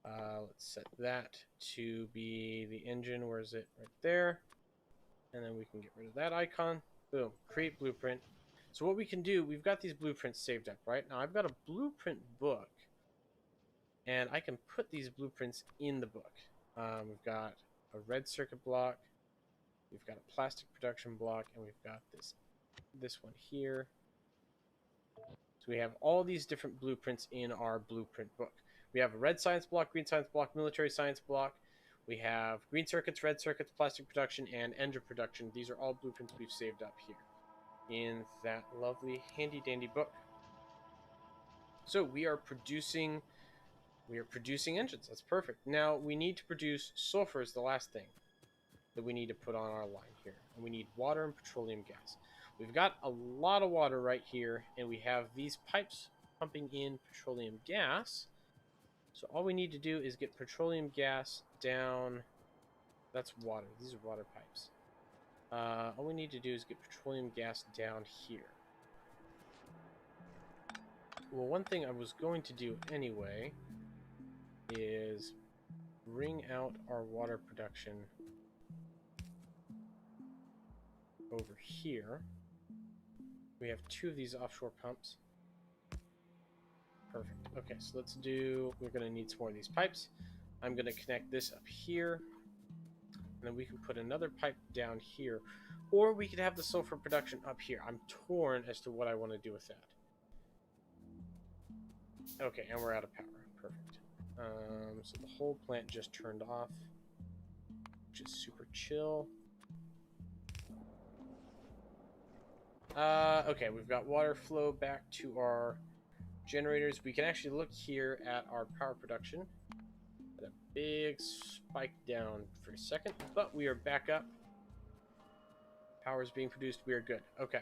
Let's set that to be the engine. Where is it? Right there. And then we can get rid of that icon. Boom. Create blueprint. So what we can do, we've got these blueprints saved up, right? Now I've got a blueprint book, and I can put these blueprints in the book. We've got a red circuit block, We've got a plastic production block, and we've got this one here. So we have all these different blueprints in our blueprint book. We have a red science block, green science block, military science block. We have green circuits, red circuits, plastic production, and engine production. These are all blueprints we've saved up here in that lovely handy dandy book. So we are producing engines. That's perfect. Now we need to produce sulfur is the last thing that we need to put on our line here. And we need water and petroleum gas. We've got a lot of water right here, and we have these pipes pumping in petroleum gas. So all we need to do is get petroleum gas down. That's water. These are water pipes. All we need to do is get petroleum gas down here. Well, one thing I was going to do anyway is bring out our water production over here. We have 2 of these offshore pumps. Perfect. Okay, so we're going to need some more of these pipes. I'm going to connect this up here. And then we can put another pipe down here. Or we could have the sulfur production up here. I'm torn as to what I want to do with that. Okay, and we're out of power. Perfect. So the whole plant just turned off, which is super chill. Okay, we've got water flow back to our generators. We can actually look here at our power production. Had a big spike down for a second, but we are back up. Power is being produced. We are good. Okay.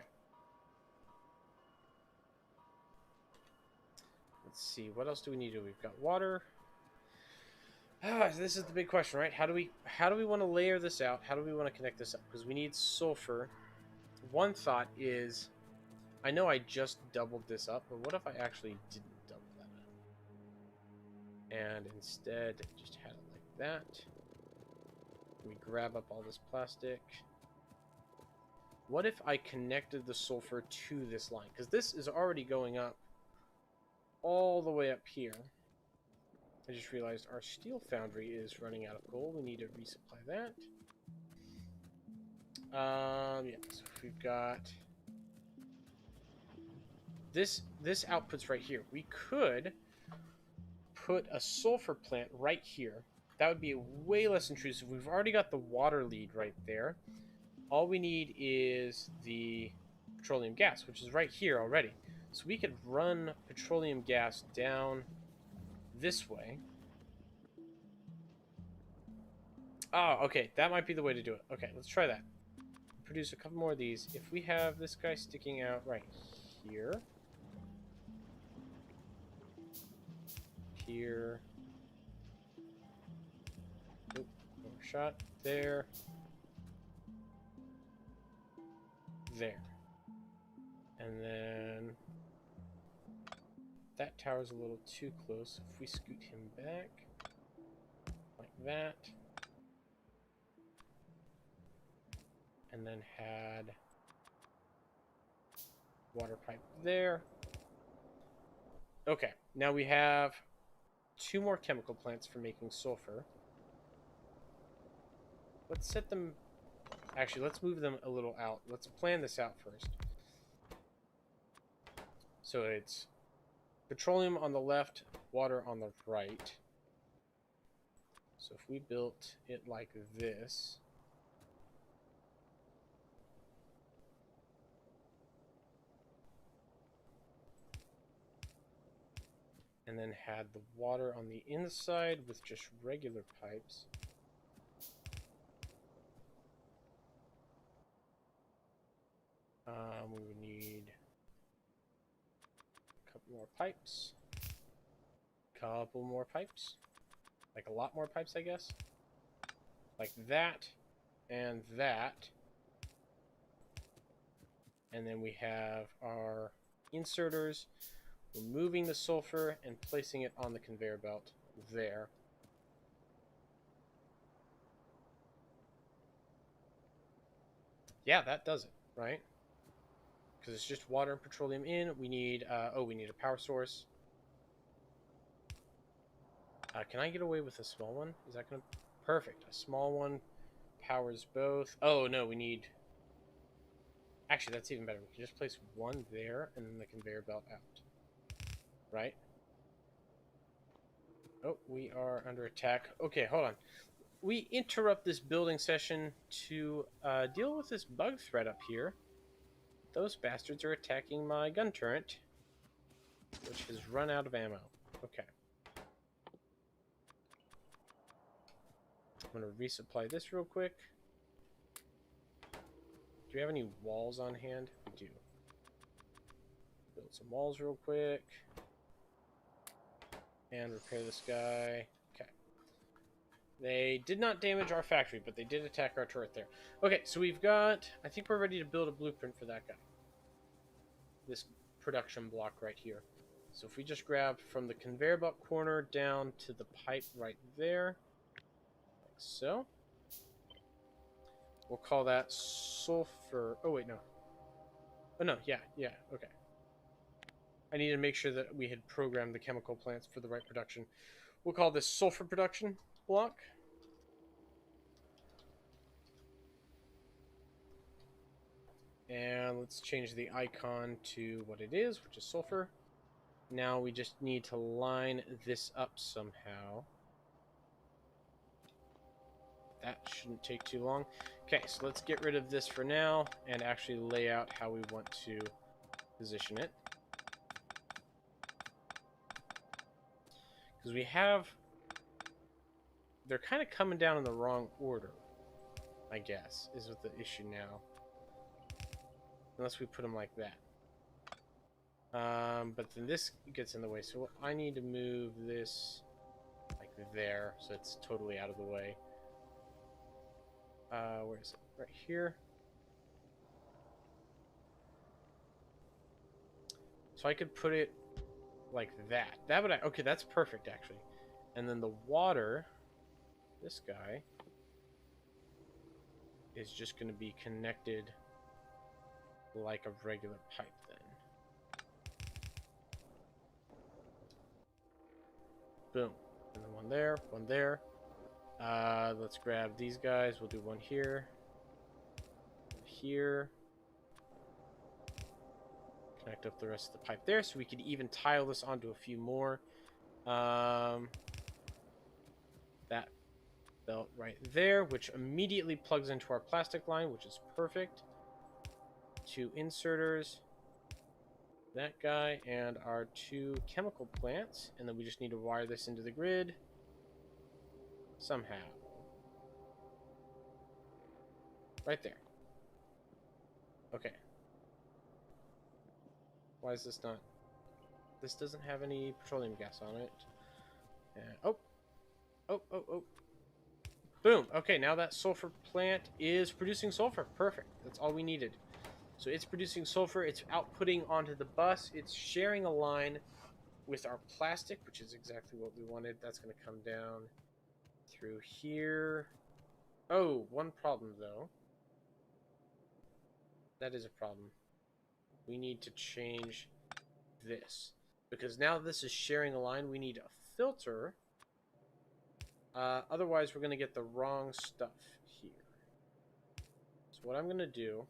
Let's see. What else do we need to do? We've got water. This is the big question, right? How do we want to layer this out? How do we want to connect this up? Because we need sulfur. One thought is, I know I just doubled this up, but what if I actually didn't double that up? And instead just had it like that. We grab up all this plastic. What if I connected the sulfur to this line? Because this is already going up all the way up here. I just realized our steel foundry is running out of coal. We need to resupply that. Yeah, so we've got this outputs right here. We could put a sulfur plant right here. That would be way less intrusive. We've already got the water lead right there. All we need is the petroleum gas, which is right here already. So we could run petroleum gas down this way. Oh, okay. That might be the way to do it. Okay, let's try that. Produce a couple more of these. If we have this guy sticking out right here. Here. Oop, more shot. There. There. And then that tower's a little too close. If we scoot him back like that, and then had water pipe there. Okay, now we have 2 more chemical plants for making sulfur. Let's set them... Actually, let's move them a little out. Let's plan this out first. So it's petroleum on the left, water on the right. So if we built it like this... and then had the water on the inside with just regular pipes. We would need a couple more pipes. Couple more pipes. Like a lot more pipes, I guess. Like that and that. And then we have our inserters. Removing the sulfur and placing it on the conveyor belt there. Yeah, that does it, right? Because it's just water and petroleum in. We need, we need a power source. Can I get away with a small one? Is that going to... Perfect. A small one. powers both. Oh, no, we need... Actually, that's even better. We can just place one there and then the conveyor belt out. Right? Oh, we are under attack. Okay, hold on. We interrupt this building session to deal with this bug threat up here. Those bastards are attacking my gun turret, which has run out of ammo. Okay. I'm going to resupply this real quick. Do we have any walls on hand? We do. Build some walls real quick. And repair this guy. Okay. They did not damage our factory, but they did attack our turret there. Okay, so we've got... I think we're ready to build a blueprint for that guy. This production block right here. So if we just grab from the conveyor belt corner down to the pipe right there. Like so. We'll call that Sulfur. Oh, wait, no. Oh, no, yeah, okay. I need to make sure that we had programmed the chemical plants for the right production. We'll call this Sulfur production block. And let's change the icon to what it is, which is Sulfur. Now we just need to line this up somehow. That shouldn't take too long. Okay, so let's get rid of this for now and actually lay out how we want to position it. Because we have... They're kind of coming down in the wrong order, I guess, is what the issue now. Unless we put them like that. But then this gets in the way, so I need to move this like there, so it's totally out of the way. Where is it? Right here. So I could put it like that. That would... Okay, that's perfect, actually. And then the water, this guy, is just going to be connected like a regular pipe then. Boom. And then one there, one there. Let's grab these guys. We'll do one here. Here. Connect up the rest of the pipe there, so we could even tile this onto a few more. That belt right there, which immediately plugs into our plastic line, which is perfect. 2 inserters. That guy and our 2 chemical plants, and then we just need to wire this into the grid somehow. Right there. Okay. Why is this not... This doesn't have any petroleum gas on it. And, oh. Boom. Okay, now that sulfur plant is producing sulfur. Perfect. That's all we needed. So it's producing sulfur. It's outputting onto the bus. It's sharing a line with our plastic, which is exactly what we wanted. That's going to come down through here. Oh, one problem, though. That is a problem. We need to change this. Because now this is sharing a line, we need a filter. Otherwise, we're going to get the wrong stuff here. So what I'm going to do...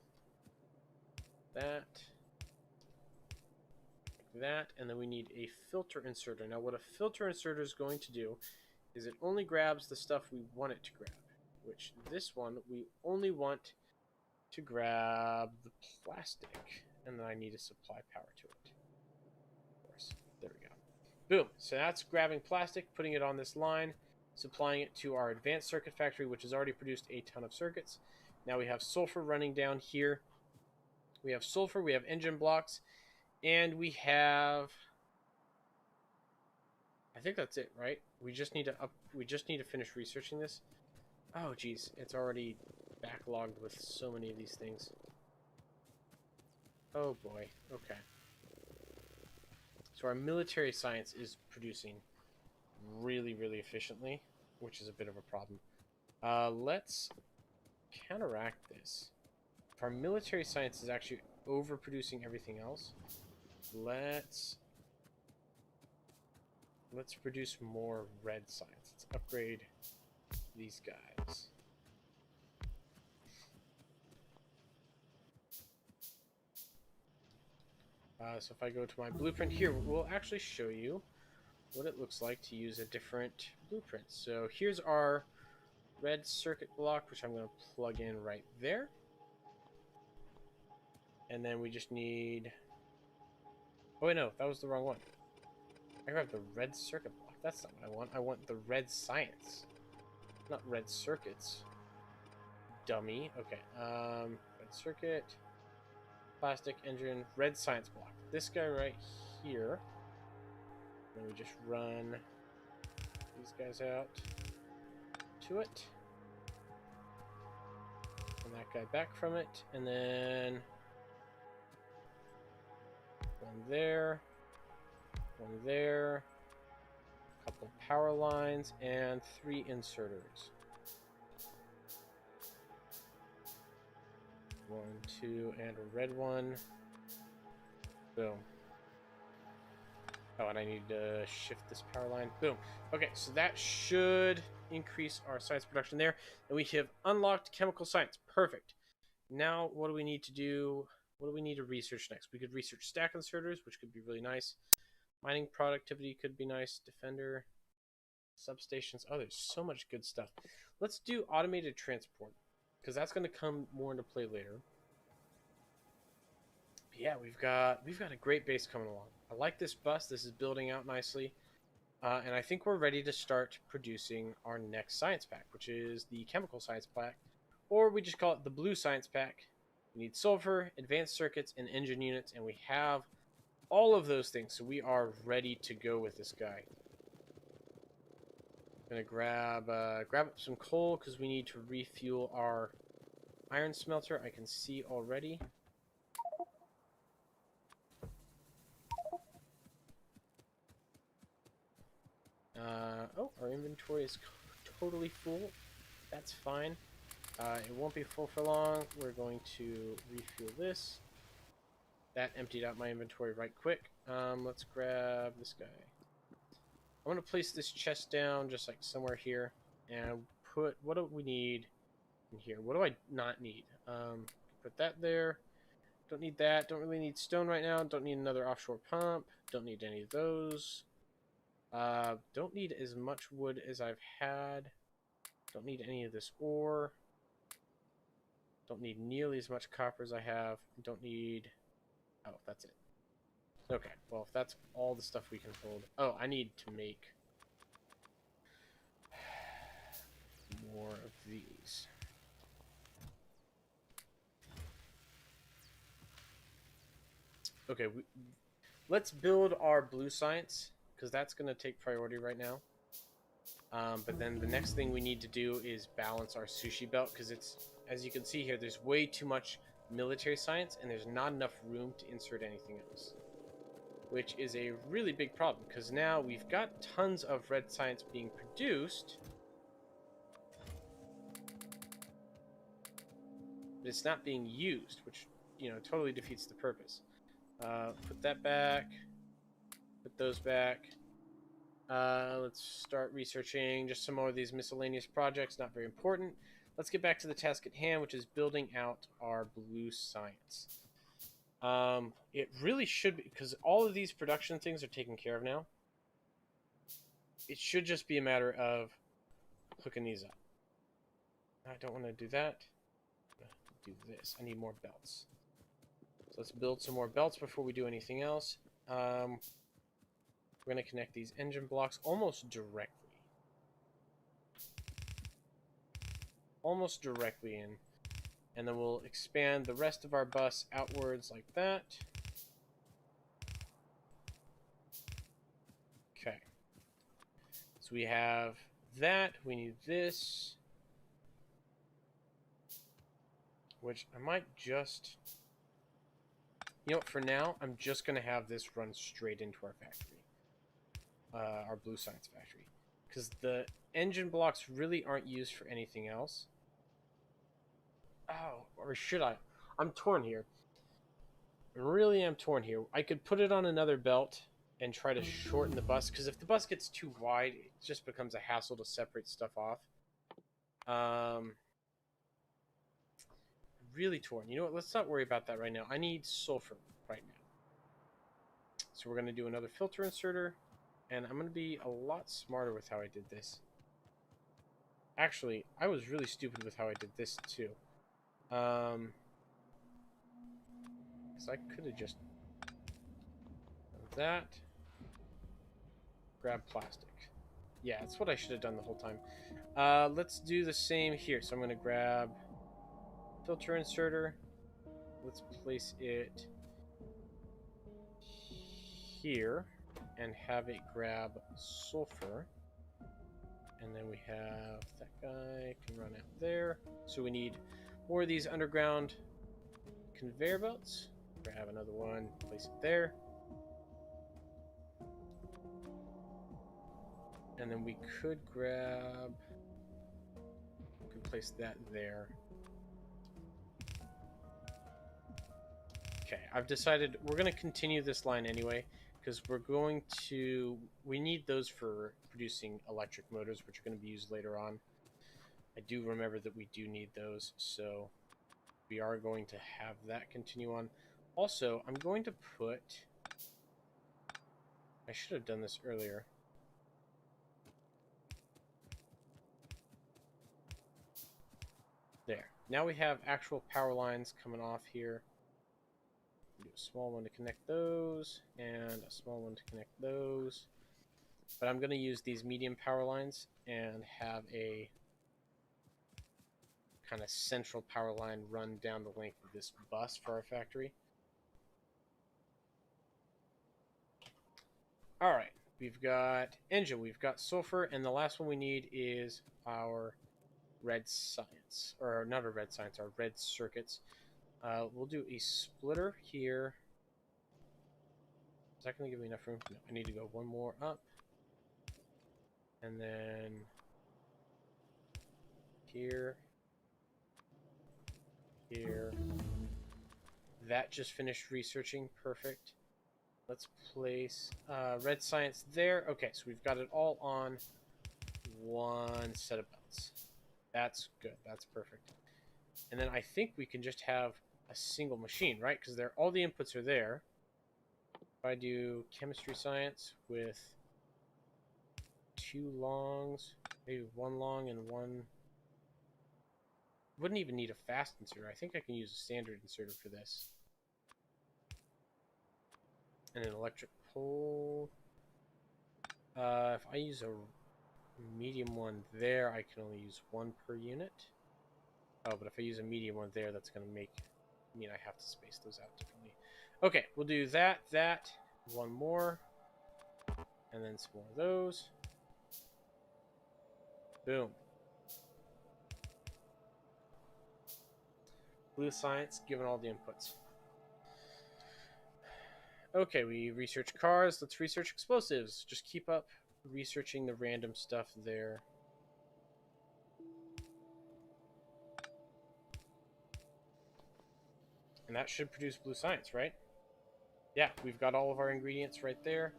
That, and then we need a filter inserter. Now what a filter inserter is going to do is it only grabs the stuff we want it to grab, which this one we only want to grab the plastic, and then I need to supply power to it. Of course, there we go. Boom, so that's grabbing plastic, putting it on this line, supplying it to our advanced circuit factory, which has already produced a ton of circuits. Now we have sulfur running down here. We have sulfur, we have engine blocks, and we have... I think that's it, right? We just need to finish researching this. Oh, geez, it's already backlogged with so many of these things. Oh boy, okay. So our military science is producing really, really efficiently, which is a bit of a problem. Let's counteract this. If our military science is actually overproducing everything else, let's produce more red science. Let's upgrade these guys. So if I go to my blueprint here, we'll actually show you what it looks like to use a different blueprint. So here's our red circuit block, which I'm going to plug in right there. And then we just need... Oh, wait, no, that was the wrong one. I grabbed the red circuit block. That's not what I want. I want the red science, not red circuits. Dummy. Okay. Red circuit, plastic engine, red science block. This guy right here. Then we just run these guys out to it. And that guy back from it. And then one there. One there. A couple power lines. And 3 inserters. 1, 2, and a red one. Boom. Oh, and I need to shift this power line. Boom. Okay, so that should increase our science production there. And we have unlocked chemical science. Perfect. Now, what do we need to do? What do we need to research next? We could research stack inserters, which could be really nice. Mining productivity could be nice. Defender. Substations. Oh, there's so much good stuff. Let's do automated transport, because that's going to come more into play later. But yeah, we've got a great base coming along. I like this bus. This is building out nicely. And I think we're ready to start producing our next science pack, which is the chemical science pack, or we just call it the blue science pack. We need sulfur, advanced circuits, and engine units, and we have all of those things, so we are ready to go with this guy. Gonna grab up some coal because we need to refuel our iron smelter. I can see already. Oh, our inventory is totally full. That's fine. It won't be full for long. We're going to refuel this. That emptied out my inventory right quick. Let's grab this guy. I'm going to place this chest down just like somewhere here. And put, what do we need in here? What do I not need? Put that there. Don't need that. Don't really need stone right now. Don't need another offshore pump. Don't need any of those. Don't need as much wood as I've had. Don't need any of this ore. Don't need nearly as much copper as I have. Don't need... Oh, that's it. Okay, well, if that's all the stuff we can hold... Oh, I need to make more of these. Okay, let's build our blue science, because that's going to take priority right now. But then the next thing we need to do is balance our sushi belt, because it's, as you can see here, there's way too much military science, and there's not enough room to insert anything else. Which is a really big problem, because now we've got tons of red science being produced, but it's not being used, which, you know, totally defeats the purpose. Put that back. Put those back. Let's start researching just some more of these miscellaneous projects, not very important. Let's get back to the task at hand, which is building out our blue science. It really should be, because all of these production things are taken care of now. It should just be a matter of hooking these up. I don't want to do that. Do this. I need more belts. So let's build some more belts before we do anything else. We're going to connect these engine blocks almost directly. Almost directly in. And then we'll expand the rest of our bus outwards like that. Okay. So we have that. We need this. Which I might just... You know what, for now, I'm just going to have this run straight into our factory. Our blue science factory. Because the engine blocks really aren't used for anything else. Oh, or should I? I'm torn here. I really am torn here. I could put it on another belt and try to shorten the bus, because if the bus gets too wide, it just becomes a hassle to separate stuff off. Really torn. You know what? Let's not worry about that right now. I need sulfur right now. So we're going to do another filter inserter, and I'm going to be a lot smarter with how I did this. Actually, I was really stupid with how I did this too. Because I could have just done that. Grab plastic. Yeah, that's what I should have done the whole time. Let's do the same here. So I'm going to grab filter inserter. Let's place it here and have it grab sulfur. And then we have that guy can run out there. So we need more of these underground conveyor belts. Grab another one, place it there. And then we could place that there. Okay, I've decided we're going to continue this line anyway, because we need those for producing electric motors, which are going to be used later on. I do remember that we do need those, so we are going to have that continue on. Also, I'm going to put... I should have done this earlier. There. Now we have actual power lines coming off here. Do a small one to connect those, and a small one to connect those. But I'm going to use these medium power lines and have a kind of central power line run down the length of this bus for our factory. Alright, we've got engine, we've got sulfur, and the last one we need is our red science. Or not a red science, our red circuits. We'll do a splitter here. Is that going to give me enough room? No, I need to go one more up. And then here. Here. That just finished researching. Perfect. Let's place red science there. Okay, so we've got it all on one set of belts. That's good. That's perfect. And then I think we can just have a single machine, right? Because all the inputs are there. If I do chemistry science with 2 longs, maybe 1 long and 1... Wouldn't even need a fast inserter. I think I can use a standard inserter for this. And an electric pole. If I use a medium one there, I can only use 1 per unit. Oh, but if I use a medium one there, that's going to mean I have to space those out differently. Okay, we'll do that, 1 more, and then some more of those. Boom. Blue science, given all the inputs. Okay, we research cars. Let's research explosives. Just keep up researching the random stuff there. And that should produce blue science, right? Yeah, we've got all of our ingredients right there.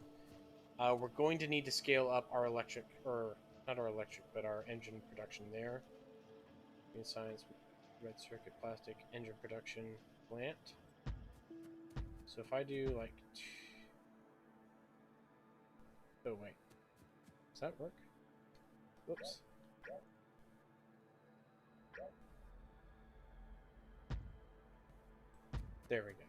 We're going to need to scale up our electric, or not our electric, but our engine production there. Green science, red circuit, plastic, engine production plant. So if I do like... Oh, wait. Does that work? Whoops. There we go.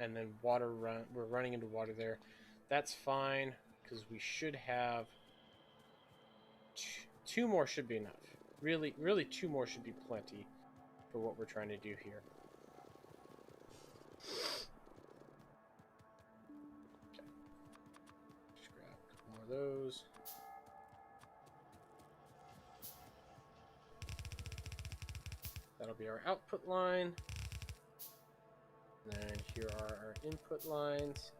And then we're running into water there. That's fine, because we should have... 2 more should be enough. Really 2 more should be plenty for what we're trying to do here. Okay. Just grab a couple more of those. That'll be our output line. And then here are our input lines.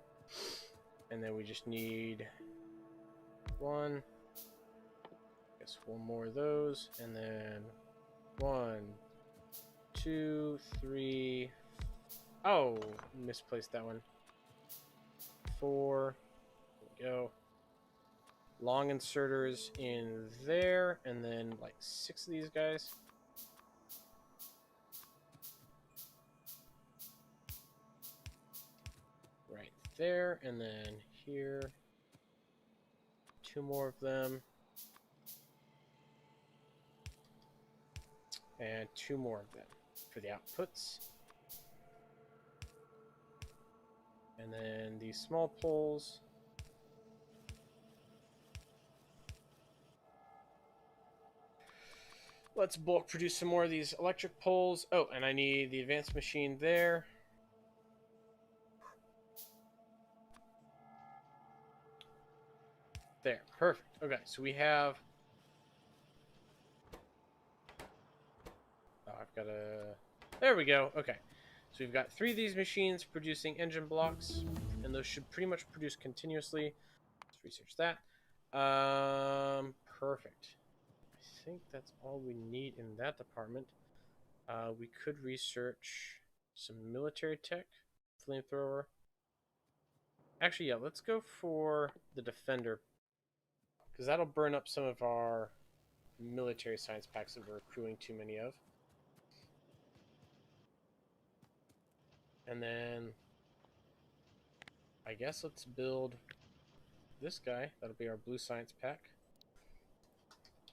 And then we just need 1. I guess 1 more of those. And then 1, 2, 3. Oh, misplaced that one. 4. There we go. Long inserters in there. And then like 6 of these guys. there, and then here. 2 more of them. And 2 more of them for the outputs. And then these small poles. Let's bulk produce some more of these electric poles. Oh, and I need the advanced machine there. There, perfect. Okay, so we have... Oh, I've got a... There we go. Okay, so we've got 3 of these machines producing engine blocks, and those should pretty much produce continuously. Let's research that. Perfect. I think that's all we need in that department. We could research some military tech, flamethrower. Actually, yeah, let's go for the defender, because that'll burn up some of our military science packs that we're accruing too many of. And then I guess let's build this guy. That'll be our blue science pack.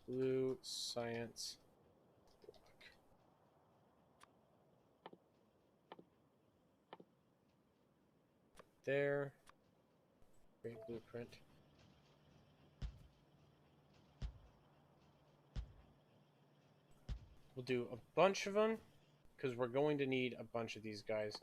Blue science block. There. Great blueprint. We'll do a bunch of them, because we're going to need a bunch of these guys.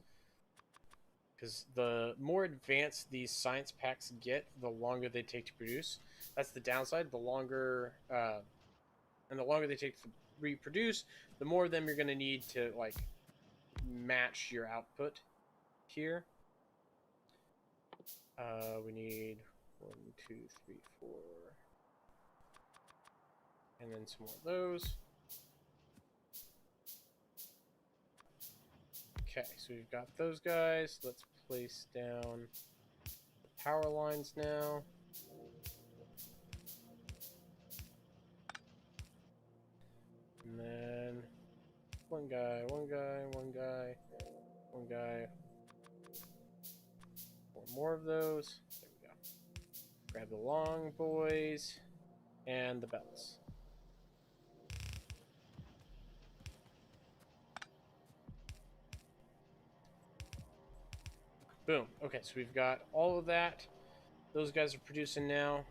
Because the more advanced these science packs get, the longer they take to produce. That's the downside. The longer, and the longer they take to reproduce, the more of them you're going to need to like match your output here. We need 1, 2, 3, 4, and then some more of those. Okay, so we've got those guys. Let's place down the power lines now. And then one guy, one guy, one guy, one guy. 4 more of those. There we go. Grab the long boys and the belts. Boom. Okay, so we've got all of that. Those guys are producing now.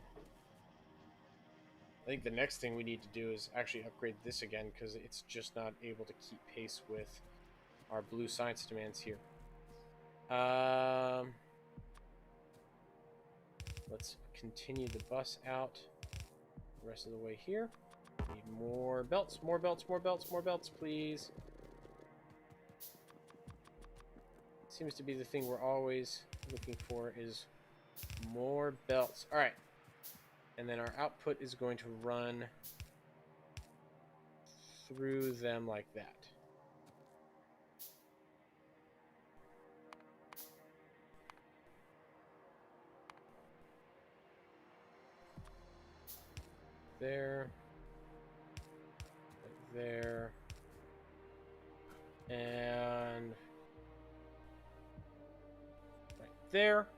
I think the next thing we need to do is actually upgrade this again, because it's just not able to keep pace with our blue science demands here. Let's continue the bus out the rest of the way here. Need more belts, more belts, more belts, more belts, please. Seems to be the thing we're always looking for is more belts. All right. And then our output is going to run through them like that. There. Right there. And right there.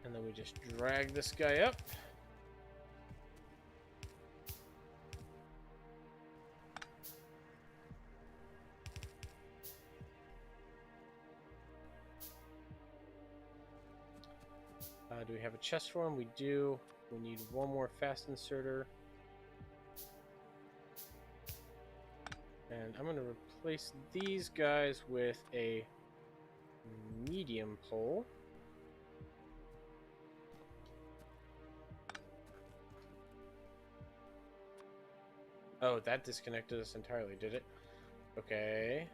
And then we just drag this guy up. Do we have a chest for him? We do. We need 1 more fast inserter. And I'm going to replace these guys with a medium pole. Oh, that disconnected us entirely, did it? Okay.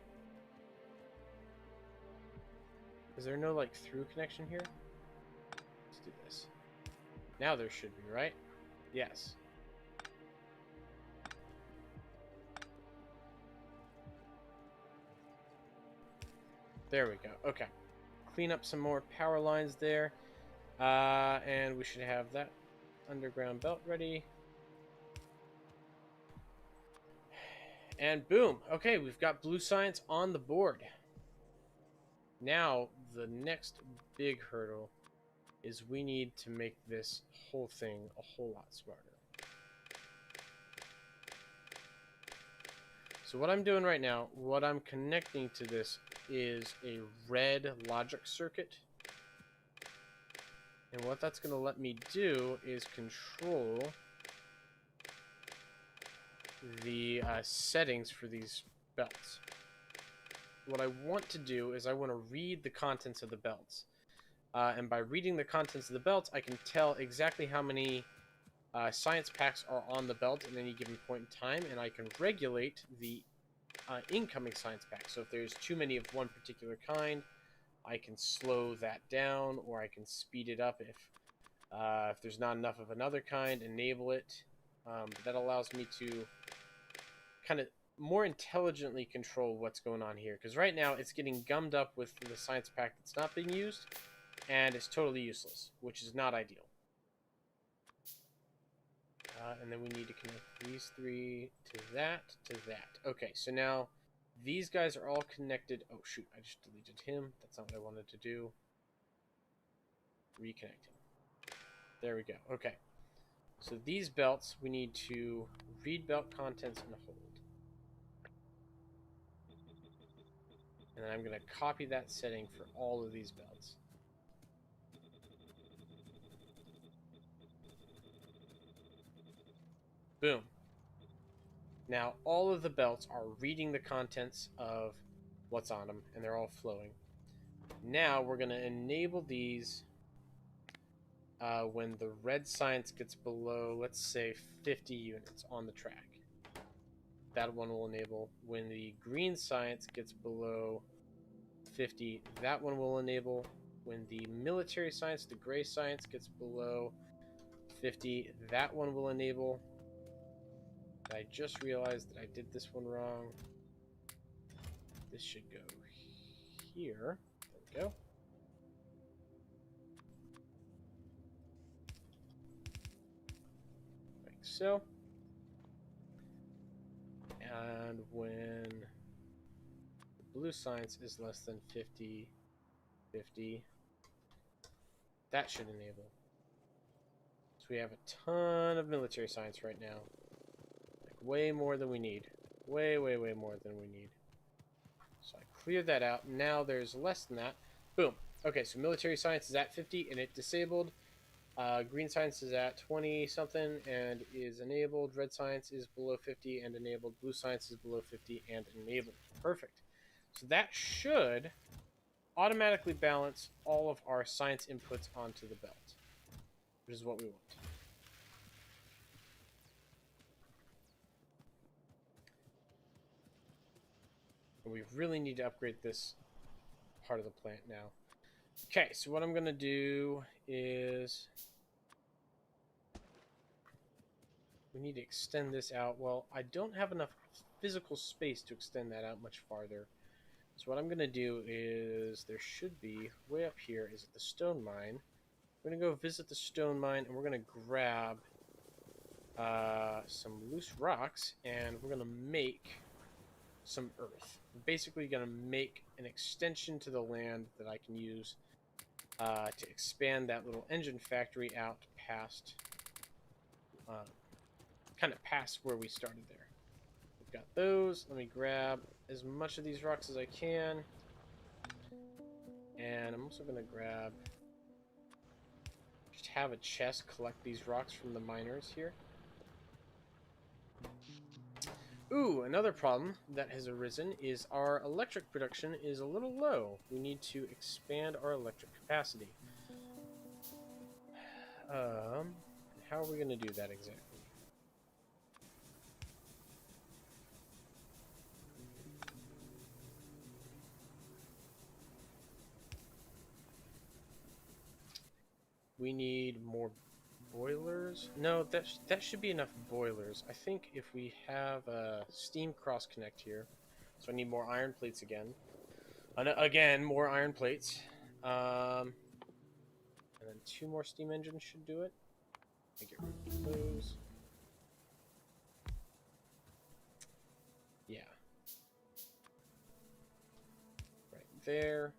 Is there no, like, through connection here? Let's do this. Now there should be, right? Yes. There we go. Okay. Clean up some more power lines there. And we should have that underground belt ready. And boom. Okay, we've got blue science on the board. Now, the next big hurdle is we need to make this whole thing a whole lot smarter. So what I'm doing right now, what I'm connecting to this is a red logic circuit. And what that's going to let me do is control the settings for these belts. What I want to do is I want to read the contents of the belts. And by reading the contents of the belts, I can tell exactly how many science packs are on the belt at any given point in time, and I can regulate the incoming science pack. So if there's too many of one particular kind, I can slow that down, or I can speed it up if there's not enough of another kind, enable it. That allows me to kind of more intelligently control what's going on here, because right now it's getting gummed up with the science pack that's not being used, and it's totally useless, which is not ideal. And then we need to connect these three to that, Okay, so now these guys are all connected. Oh, shoot, I just deleted him. That's not what I wanted to do. Reconnect him. There we go. Okay. So these belts, we need to read belt contents and hold. And then I'm going to copy that setting for all of these belts. Boom. Now, all of the belts are reading the contents of what's on them, and they're all flowing. Now, we're going to enable these when the red science gets below, let's say, 50 units on the track. That one will enable. When the green science gets below 50, that one will enable. When the military science, the gray science, gets below 50, that one will enable. I just realized that I did this one wrong. This should go here. There we go. Like so. And when the blue science is less than 50, that should enable. So we have a ton of military science right now. Like way more than we need. Way more than we need. So I cleared that out. Now there's less than that. Boom. Okay, so military science is at 50 and it disabled. Green science is at 20 something and is enabled. Red science is below 50 and enabled. Blue science is below 50 and enabled. Perfect. So that should automatically balance all of our science inputs onto the belt, which is what we want. And we really need to upgrade this part of the plant now. Okay, so what I'm going to do is we need to extend this out. Well, I don't have enough physical space to extend that out much farther. So what I'm going to do is there should be, way up here is at the stone mine. We're going to go visit the stone mine and we're going to grab some loose rocks and we're going to make some earth. We're basically going to make an extension to the land that I can use to expand that little engine factory out past, kind of past where we started there. We've got those. Let me grab as much of these rocks as I can. And I'm also going to grab, just have a chest collect these rocks from the miners here. Ooh, another problem that has arisen is our electric production is a little low. We need to expand our electric capacity. How are we going to do that exactly? We need more boilers. No, that should be enough boilers. I think if we have a steam cross connect here, so I need more iron plates again. Again, more iron plates. And then 2 more steam engines should do it. I get rid of those. Yeah. Right there.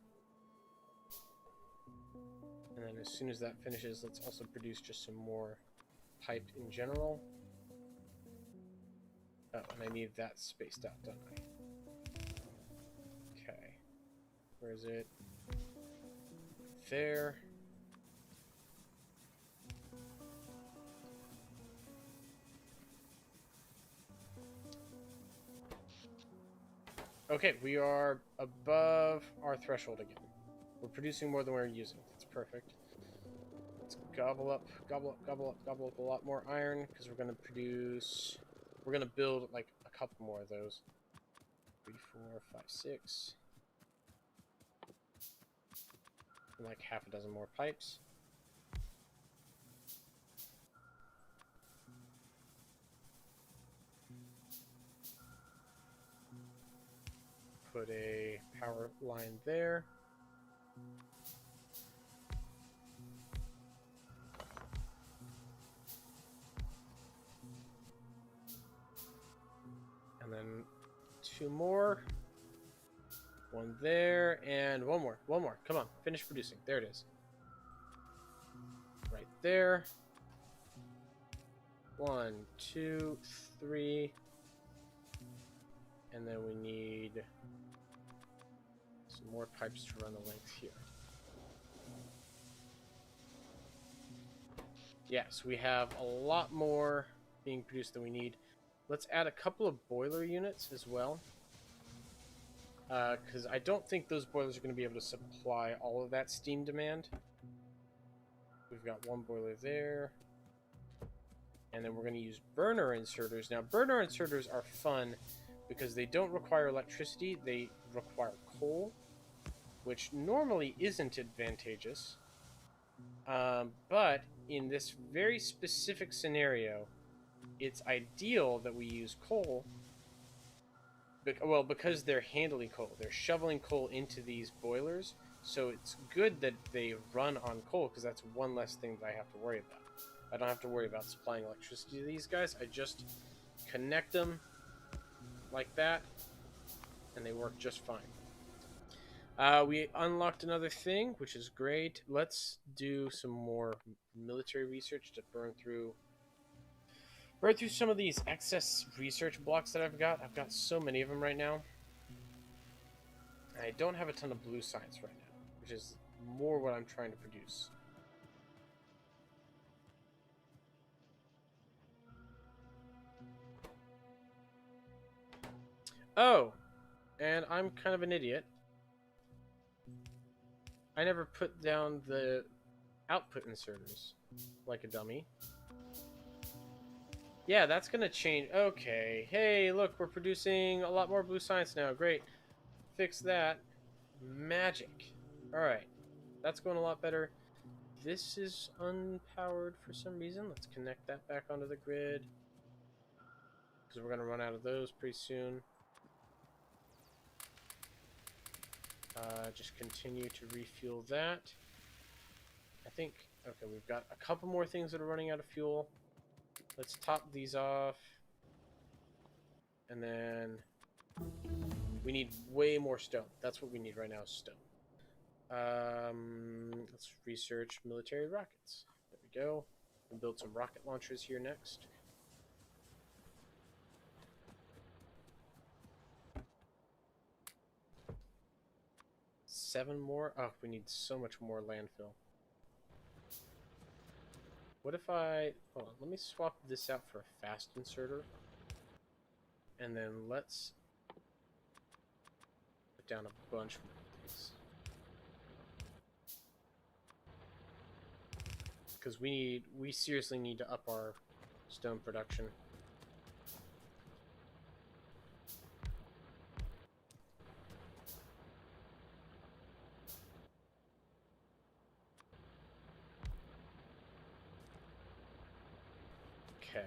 soon as that finishes, let's also produce just some more pipe in general. Oh, and I need that spaced out, don't I? Okay. Where is it? There. Okay, we are above our threshold again. We're producing more than we're using. That's perfect. Let's gobble up a lot more iron, because we're going to produce... We're going to build, like, a couple more of those. 3, 4, 5, 6. And, like, half a dozen more pipes. Put a power line there. And then 2 more. 1 there, and 1 more. 1 more. Come on, finish producing. There it is. Right there. 1, 2, 3. And then we need some more pipes to run the length here. Yes, we have a lot more being produced than we need. Let's add a couple of boiler units as well. Because I don't think those boilers are going to be able to supply all of that steam demand. We've got 1 boiler there. And then we're going to use burner inserters. Now, burner inserters are fun because they don't require electricity. They require coal, which normally isn't advantageous. But in this very specific scenario, it's ideal that we use coal. Well, because they're handling coal. They're shoveling coal into these boilers. So it's good that they run on coal, because that's one less thing that I have to worry about. I don't have to worry about supplying electricity to these guys. I just connect them like that, and they work just fine. We unlocked another thing, which is great. Let's do some more military research to burn through some of these excess research blocks that I've got. I've got so many of them right now. I don't have a ton of blue science right now, which is more what I'm trying to produce. Oh, and I'm kind of an idiot. I never put down the output inserters like a dummy. Yeah, that's gonna change. Okay, hey, look, we're producing a lot more blue science now. Great. Fix that. Magic. Alright, that's going a lot better. This is unpowered for some reason. Let's connect that back onto the grid, because we're going to run out of those pretty soon. Just continue to refuel that. I think, okay, we've got a couple more things that are running out of fuel. Let's top these off. And then we need way more stone. That's what we need right now, is stone. Let's research military rockets. There we go. We'll build some rocket launchers here next. Seven more? Oh, we need so much more landfill. What if I... Hold on, let me swap this out for a fast inserter. And then let's put down a bunch more of these. Because we seriously need to up our stone production. Okay.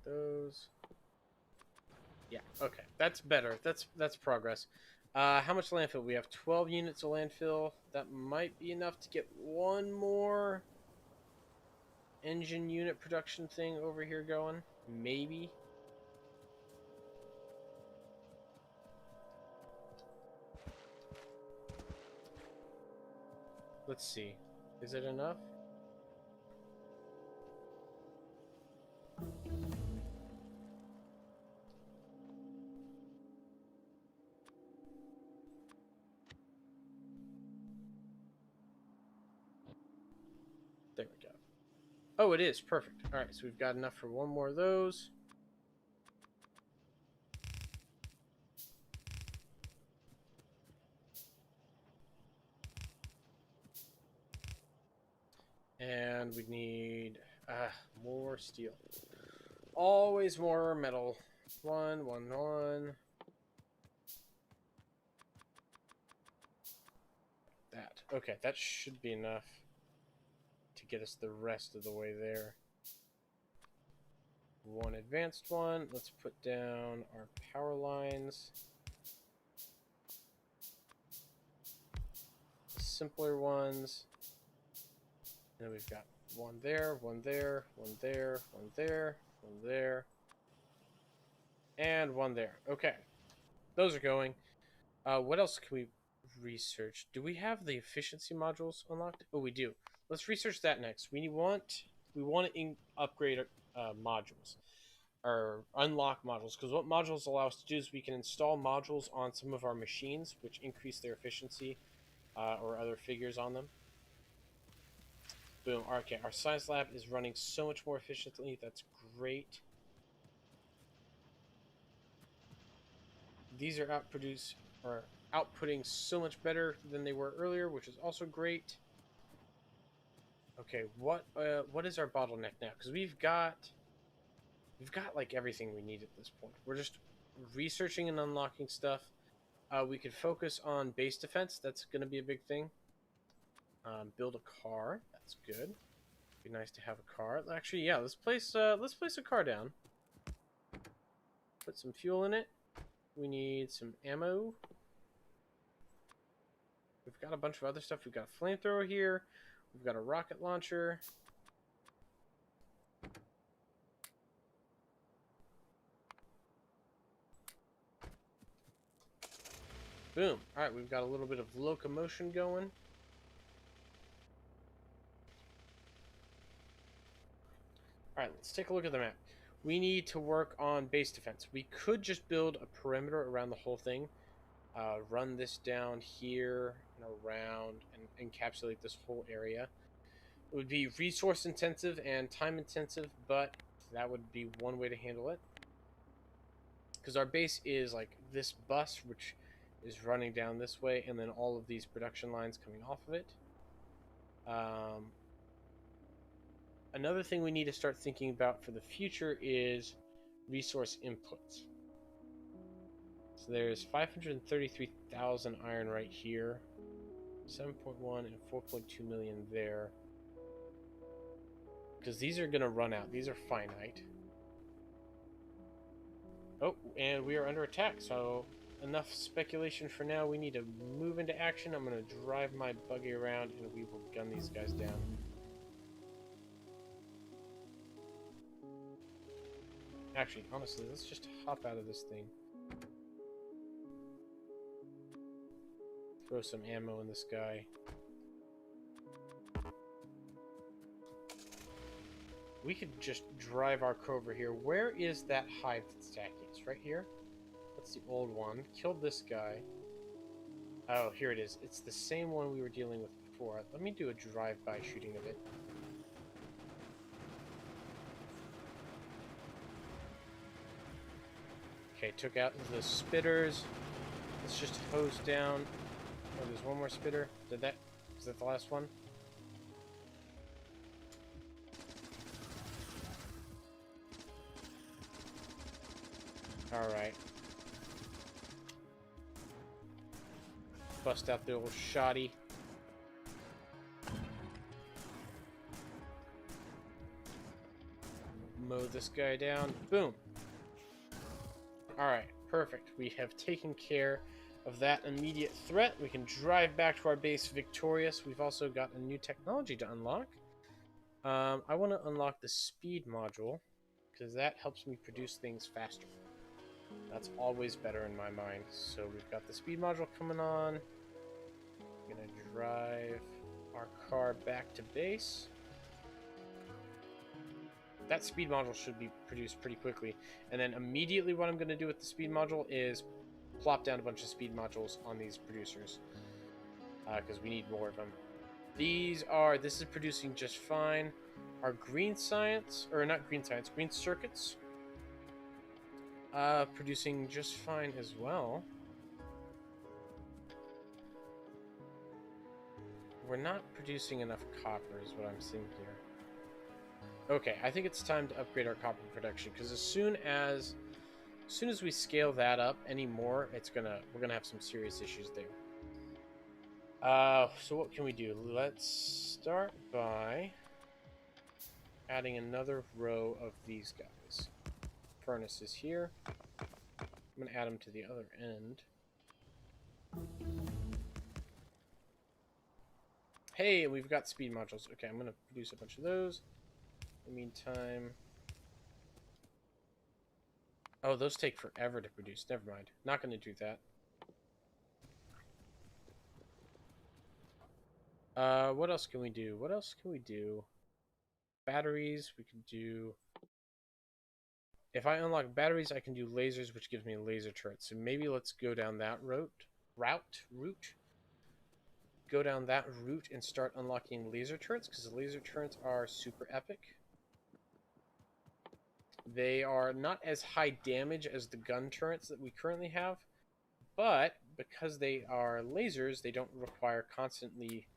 Those. Yeah, okay. That's better. That's progress. How much landfill? We have 12 units of landfill. That might be enough to get one more engine unit production thing over here going. Maybe. Let's see. Is it enough? There we go. Oh, it is. Perfect. Alright, so we've got enough for one more of those. And we need more steel. Always more metal. One. That. Okay, that should be enough to get us the rest of the way there. One advanced one. Let's put down our power lines. The simpler ones. And then we've got one there, one there, one there, one there, one there, and one there. Okay. Those are going. What else can we research? Do we have the efficiency modules unlocked? Oh, we do. Let's research that next. We want to upgrade modules or unlock modules, because what modules allow us to do is we can install modules on some of our machines, which increase their efficiency or other figures on them. Boom. Okay, our science lab is running so much more efficiently. That's great. These are outputting so much better than they were earlier, which is also great. Okay, what is our bottleneck now? Because we've got like everything we need at this point. We're just researching and unlocking stuff. We could focus on base defense. That's going to be a big thing. Build a car. That's good. Be nice to have a car. Actually, yeah. Let's place a car down. Put some fuel in it. We need some ammo. We've got a bunch of other stuff. We've got a flamethrower here. We've got a rocket launcher. Boom. Alright, we've got a little bit of locomotion going. Alright, let's take a look at the map. We need to work on base defense. We could just build a perimeter around the whole thing. Run this down here and around and encapsulate this whole area. It would be resource intensive and time intensive, but that would be one way to handle it. Because our base is like this bus, which is running down this way, and then all of these production lines coming off of it. Another thing we need to start thinking about for the future is resource inputs. So there's 533,000 iron right here, 7.1 and 4.2 million there. Because these are going to run out. These are finite. Oh, and we are under attack, so enough speculation for now. We need to move into action. I'm going to drive my buggy around, and we will gun these guys down. Actually, honestly, let's just hop out of this thing. Throw some ammo in this guy. We could just drive our car over here. Where is that hive that's attacking us? Right here? That's the old one. Killed this guy. Oh, here it is. It's the same one we were dealing with before. Let me do a drive-by shooting of it. Okay, took out the spitters. Let's just hose down. Oh, there's one more spitter. Is that the last one? Alright. Bust out the old shoddy. Mow this guy down. Boom. Alright, perfect. We have taken care of that immediate threat. We can drive back to our base victorious. We've also got a new technology to unlock. I want to unlock the speed module, because that helps me produce things faster. That's always better in my mind. So we've got the speed module coming on. I'm going to drive our car back to base. That speed module should be produced pretty quickly. And then immediately what I'm going to do with the speed module is plop down a bunch of speed modules on these producers. Because we need more of them. This is producing just fine. Our green science, or not green science, green circuits, producing just fine as well. We're not producing enough copper is what I'm seeing here. Okay, I think it's time to upgrade our copper production, because as soon as we scale that up anymore, we're gonna have some serious issues there. So what can we do? Let's start by adding another row of these guys. Furnaces here. I'm gonna add them to the other end. Hey, we've got speed modules. Okay, I'm gonna produce a bunch of those. In the meantime... Oh, those take forever to produce. Never mind. Not gonna do that. What else can we do? What else can we do? Batteries, we can do... If I unlock batteries, I can do lasers, which gives me a laser turret. So maybe let's go down that route. Go down that route and start unlocking laser turrets, because the laser turrets are super epic. They are not as high damage as the gun turrets that we currently have, but because they are lasers, they don't require constantly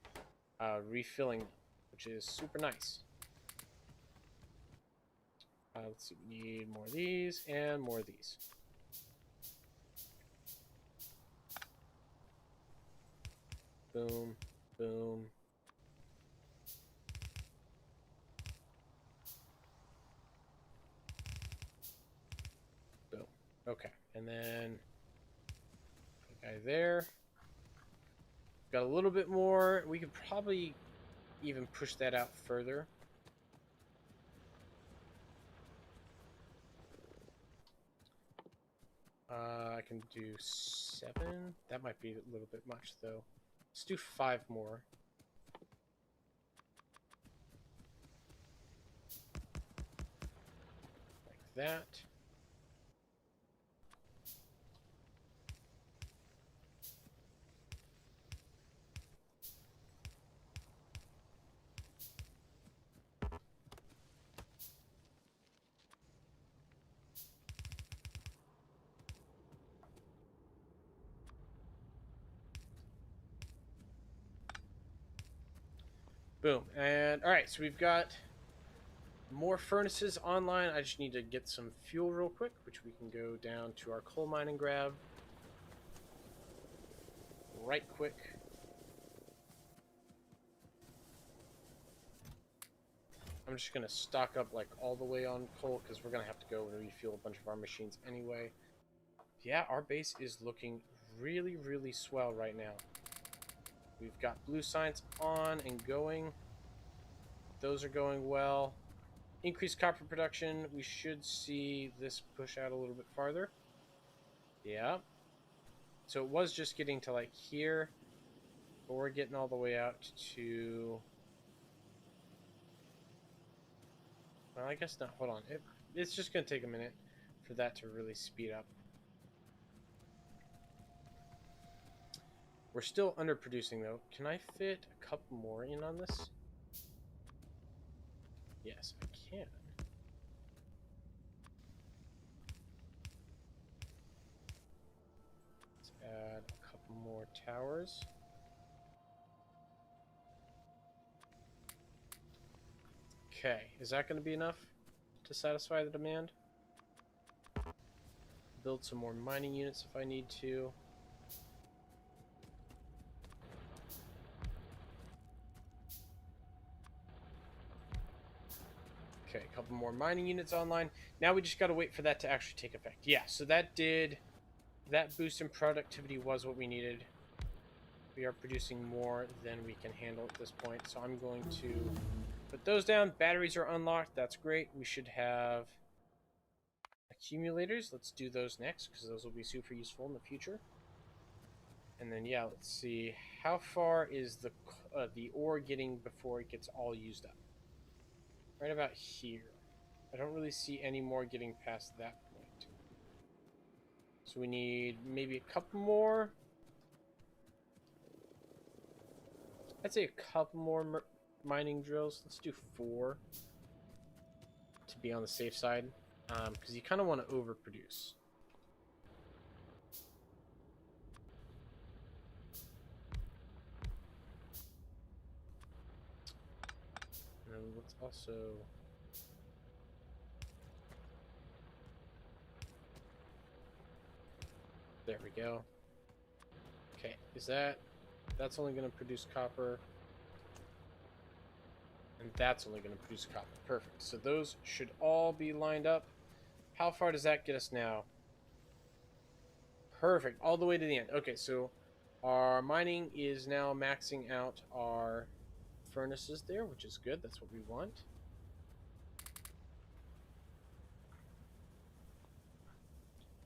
refilling, which is super nice. Let's see, we need more of these and more of these. Boom, boom. Boom. Okay, and then put a guy there. Got a little bit more. We could probably even push that out further. I can do 7. That might be a little bit much, though. Let's do 5 more. Like that. Boom. And alright, so we've got more furnaces online. I just need to get some fuel real quick, which we can go down to our coal mine and grab. Right quick. I'm just going to stock up like all the way on coal, because we're going to have to go and refuel a bunch of our machines anyway. Yeah, our base is looking really, really swell right now. We've got blue science on and going. Those are going well. Increased copper production. We should see this push out a little bit farther. Yeah. So it was just getting to like here, but we're getting all the way out to... Well, I guess not. Hold on. It's just going to take a minute for that to really speed up. We're still underproducing, though. Can I fit a couple more in on this? Yes, I can. Let's add a couple more towers. Okay, is that going to be enough to satisfy the demand? Build some more mining units if I need to. Okay, a couple more mining units online. Now we just got to wait for that to actually take effect. Yeah, so that boost in productivity was what we needed. We are producing more than we can handle at this point, so I'm going to put those down. Batteries are unlocked. That's great. We should have accumulators. Let's do those next, because those will be super useful in the future. And then, yeah, let's see. How far is the ore getting before it gets all used up? Right about here. I don't really see any more getting past that point. So we need maybe a couple more. I'd say a couple more mining drills. Let's do 4 to be on the safe side. Because you kind of want to overproduce. And then let's also... There we go. Okay, that's only going to produce copper. And that's only going to produce copper. Perfect. So those should all be lined up. How far does that get us now? Perfect. All the way to the end. Okay, so our mining is now maxing out our furnaces there, which is good. That's what we want.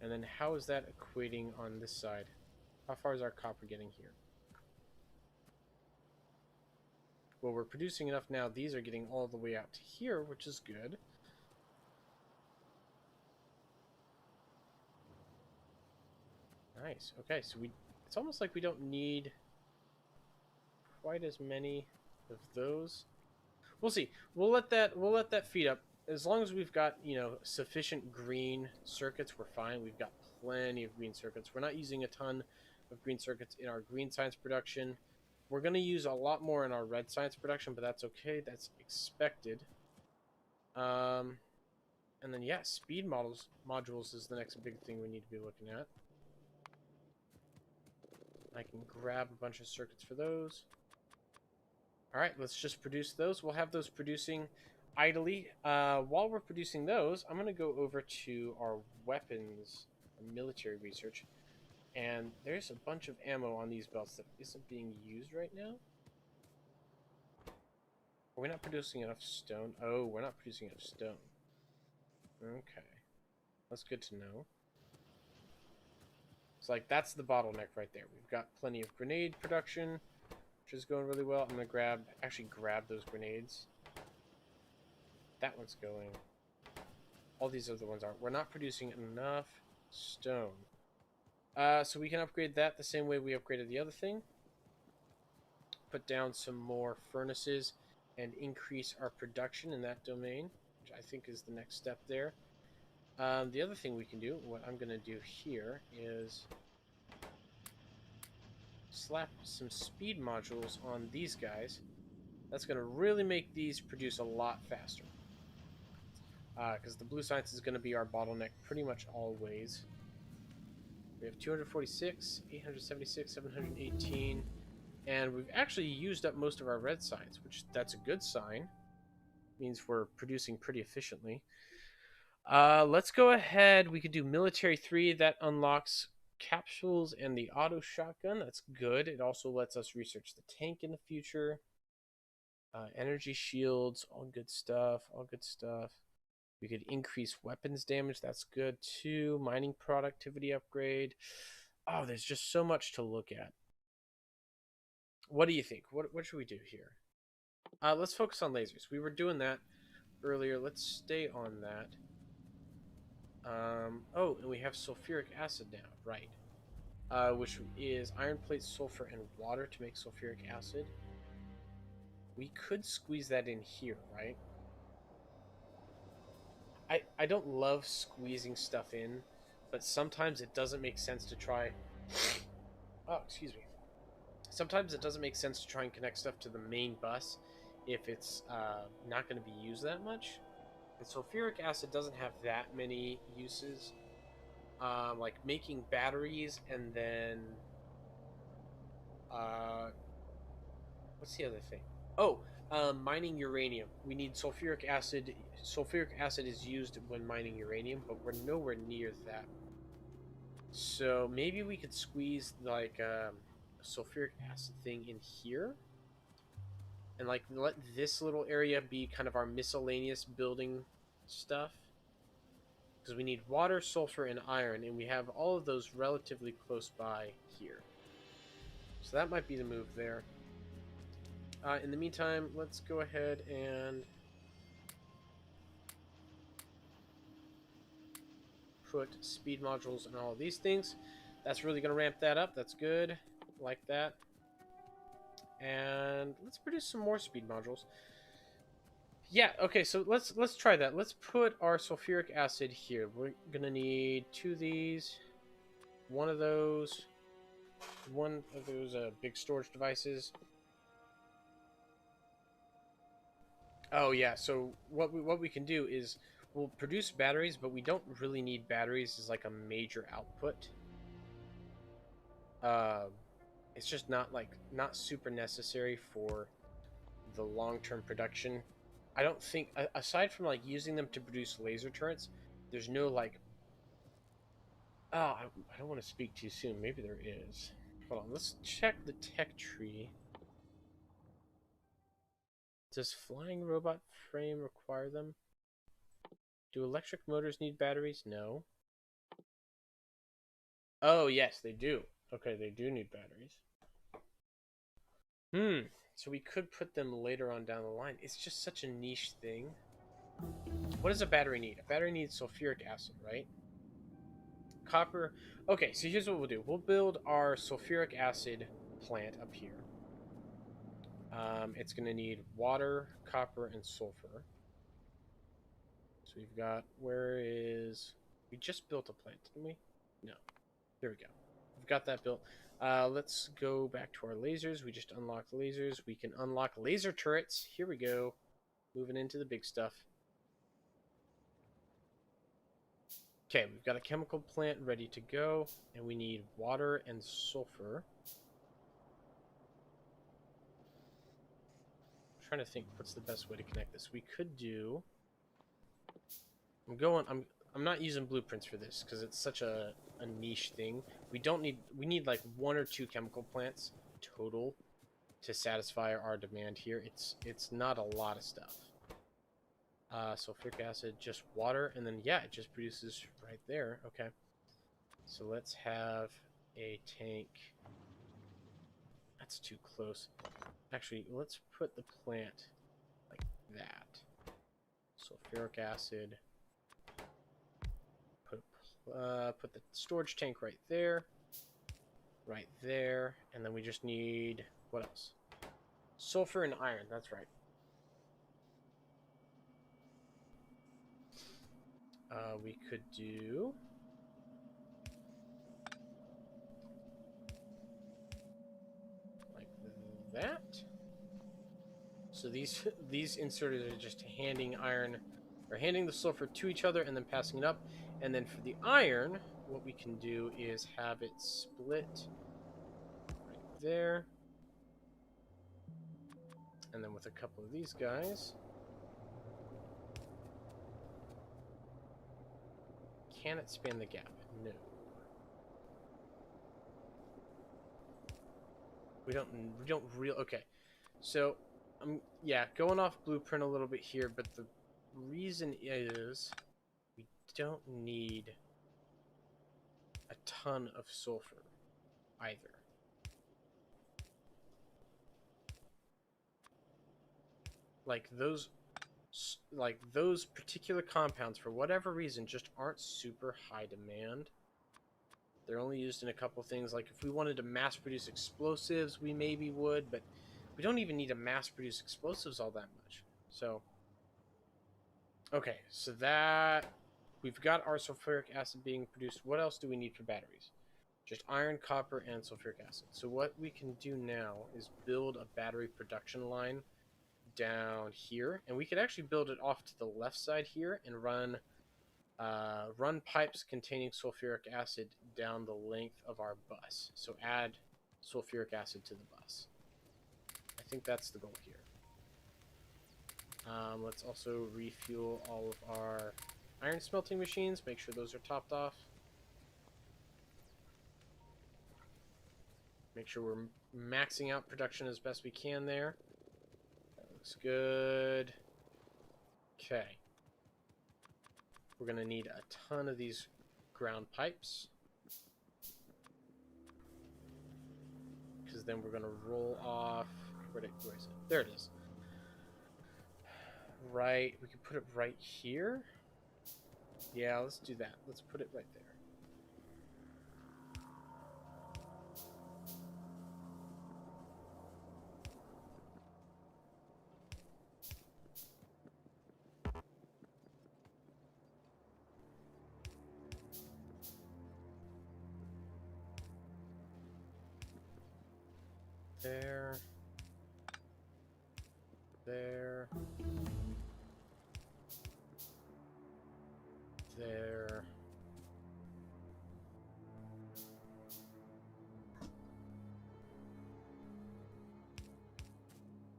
And then how is that equating on this side? How far is our copper getting here? Well, we're producing enough now. These are getting all the way out to here, which is good. Nice. Okay, so it's almost like we don't need quite as many of those. We'll see. We'll let that feed up. As long as we've got, sufficient green circuits, we're fine. We've got plenty of green circuits. We're not using a ton of green circuits in our green science production. We're going to use a lot more in our red science production, but that's okay. That's expected. And then, yeah, speed modules is the next big thing we need to be looking at. I can grab a bunch of circuits for those. All right, let's just produce those. We'll have those producing idly. While we're producing those, I'm going to go over to our weapons, military research. And there's a bunch of ammo on these belts that isn't being used right now. Are we not producing enough stone? Oh, we're not producing enough stone. Okay. That's good to know. It's like, that's the bottleneck right there. We've got plenty of grenade production, which is going really well. I'm going to actually grab those grenades. That one's going. All these other ones aren't. We're not producing enough stone. So we can upgrade that the same way we upgraded the other thing. Put down some more furnaces and increase our production in that domain, which I think is the next step there. The other thing we can do, what I'm going to do here, is slap some speed modules on these guys. That's going to really make these produce a lot faster. Because the blue science is going to be our bottleneck pretty much always. We have 246, 876, 718, and we've actually used up most of our red science, which that's a good sign. Means we're producing pretty efficiently. Let's go ahead. We could do military 3. That unlocks capsules and the auto shotgun. That's good. It also lets us research the tank in the future. Energy shields, all good stuff. All good stuff. We could increase weapons damage. That's good too. Mining productivity upgrade. Oh, there's just so much to look at. What do you think? What should we do here? Let's focus on lasers. We were doing that earlier. Let's stay on that. Oh, and we have sulfuric acid now, right? Which is iron plate, sulfur, and water to make sulfuric acid. We could squeeze that in here, right? I don't love squeezing stuff in, but sometimes it doesn't make sense to try... Oh, excuse me. Sometimes it doesn't make sense to try and connect stuff to the main bus if it's not going to be used that much. And sulfuric acid doesn't have that many uses. Like making batteries and then... what's the other thing? Oh, mining uranium. We need sulfuric acid. Sulfuric acid is used when mining uranium, but we're nowhere near that. So maybe we could squeeze like a sulfuric acid thing in here, and like let this little area be kind of our miscellaneous building stuff. Because we need water, sulfur, and iron, and we have all of those relatively close by here. So that might be the move there. In the meantime, let's go ahead and put speed modules on all of these things. That's really going to ramp that up. That's good. Like that. And let's produce some more speed modules. Yeah, okay, so let's try that. Let's put our sulfuric acid here. We're going to need 2 of these, one of those big storage devices. Oh yeah, so what we can do is we'll produce batteries, but we don't really need batteries as like a major output. It's just not super necessary for the long-term production. I don't think, aside from like using them to produce laser turrets, there's no like. Oh, I don't want to speak too soon. Maybe there is. Hold on, let's check the tech tree. Does flying robot frame require them? Do electric motors need batteries? No. Oh, yes, they do. Okay, they do need batteries. So we could put them later on down the line. It's just such a niche thing. What does a battery need? A battery needs sulfuric acid, right? Copper. Okay, so here's what we'll do. We'll build our sulfuric acid plant up here. It's going to need water, copper, and sulfur. So we've got, we just built a plant, didn't we? No. There we go. We've got that built. Let's go back to our lasers. We just unlocked lasers. We can unlock laser turrets. Here we go. Moving into the big stuff. Okay, we've got a chemical plant ready to go, and we need water and sulfur. I'm trying to think what's the best way to connect this. We could do. I'm not using blueprints for this because it's such a niche thing. We need like 1 or 2 chemical plants total to satisfy our demand here. It's not a lot of stuff. Sulfuric acid, just water, and then yeah, it just produces right there. Okay. So let's have a tank. That's too close. Actually, let's put the plant like that. Sulfuric acid. Put the storage tank right there, and then we just need, what else? Sulfur and iron, that's right. We could do like that. So these inserters are just handing the sulfur to each other and then passing it up. And then for the iron, what we can do is have it split right there. And then with a couple of these guys. Can it span the gap? No. We don't really. Okay, so yeah, going off blueprint a little bit here, but the reason is we don't need a ton of sulfur either. Like those particular compounds, for whatever reason, just aren't super high demand. They're only used in a couple things. Like if we wanted to mass produce explosives, we maybe would, but we don't even need to mass produce explosives all that much. So, okay, so that we've got our sulfuric acid being produced. What else do we need for batteries? Just iron, copper, and sulfuric acid. So what we can do now is build a battery production line down here, and we could actually build it off to the left side here and run pipes containing sulfuric acid down the length of our bus. So add sulfuric acid to the bus. I think that's the goal here. Let's also refuel all of our iron smelting machines. Make sure those are topped off. Make sure we're maxing out production as best we can there. That looks good. Okay. We're going to need a ton of these ground pipes, because because then we're going to roll off... Where is it? There it is. Right, we can put it right here. Yeah, let's do that. Let's put it right there. There. There. There.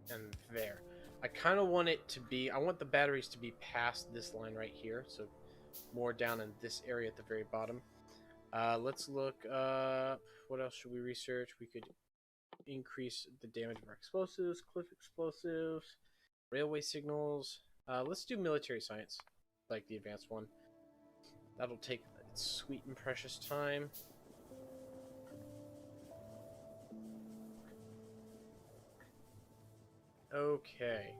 And there. I kind of want it to be... I want the batteries to be past this line right here. So more down in this area at the very bottom. Let's look up... What else should we research? We could increase the damage of our explosives, cliff explosives, railway signals. Let's do military science, like the advanced one. That'll take sweet and precious time. Okay.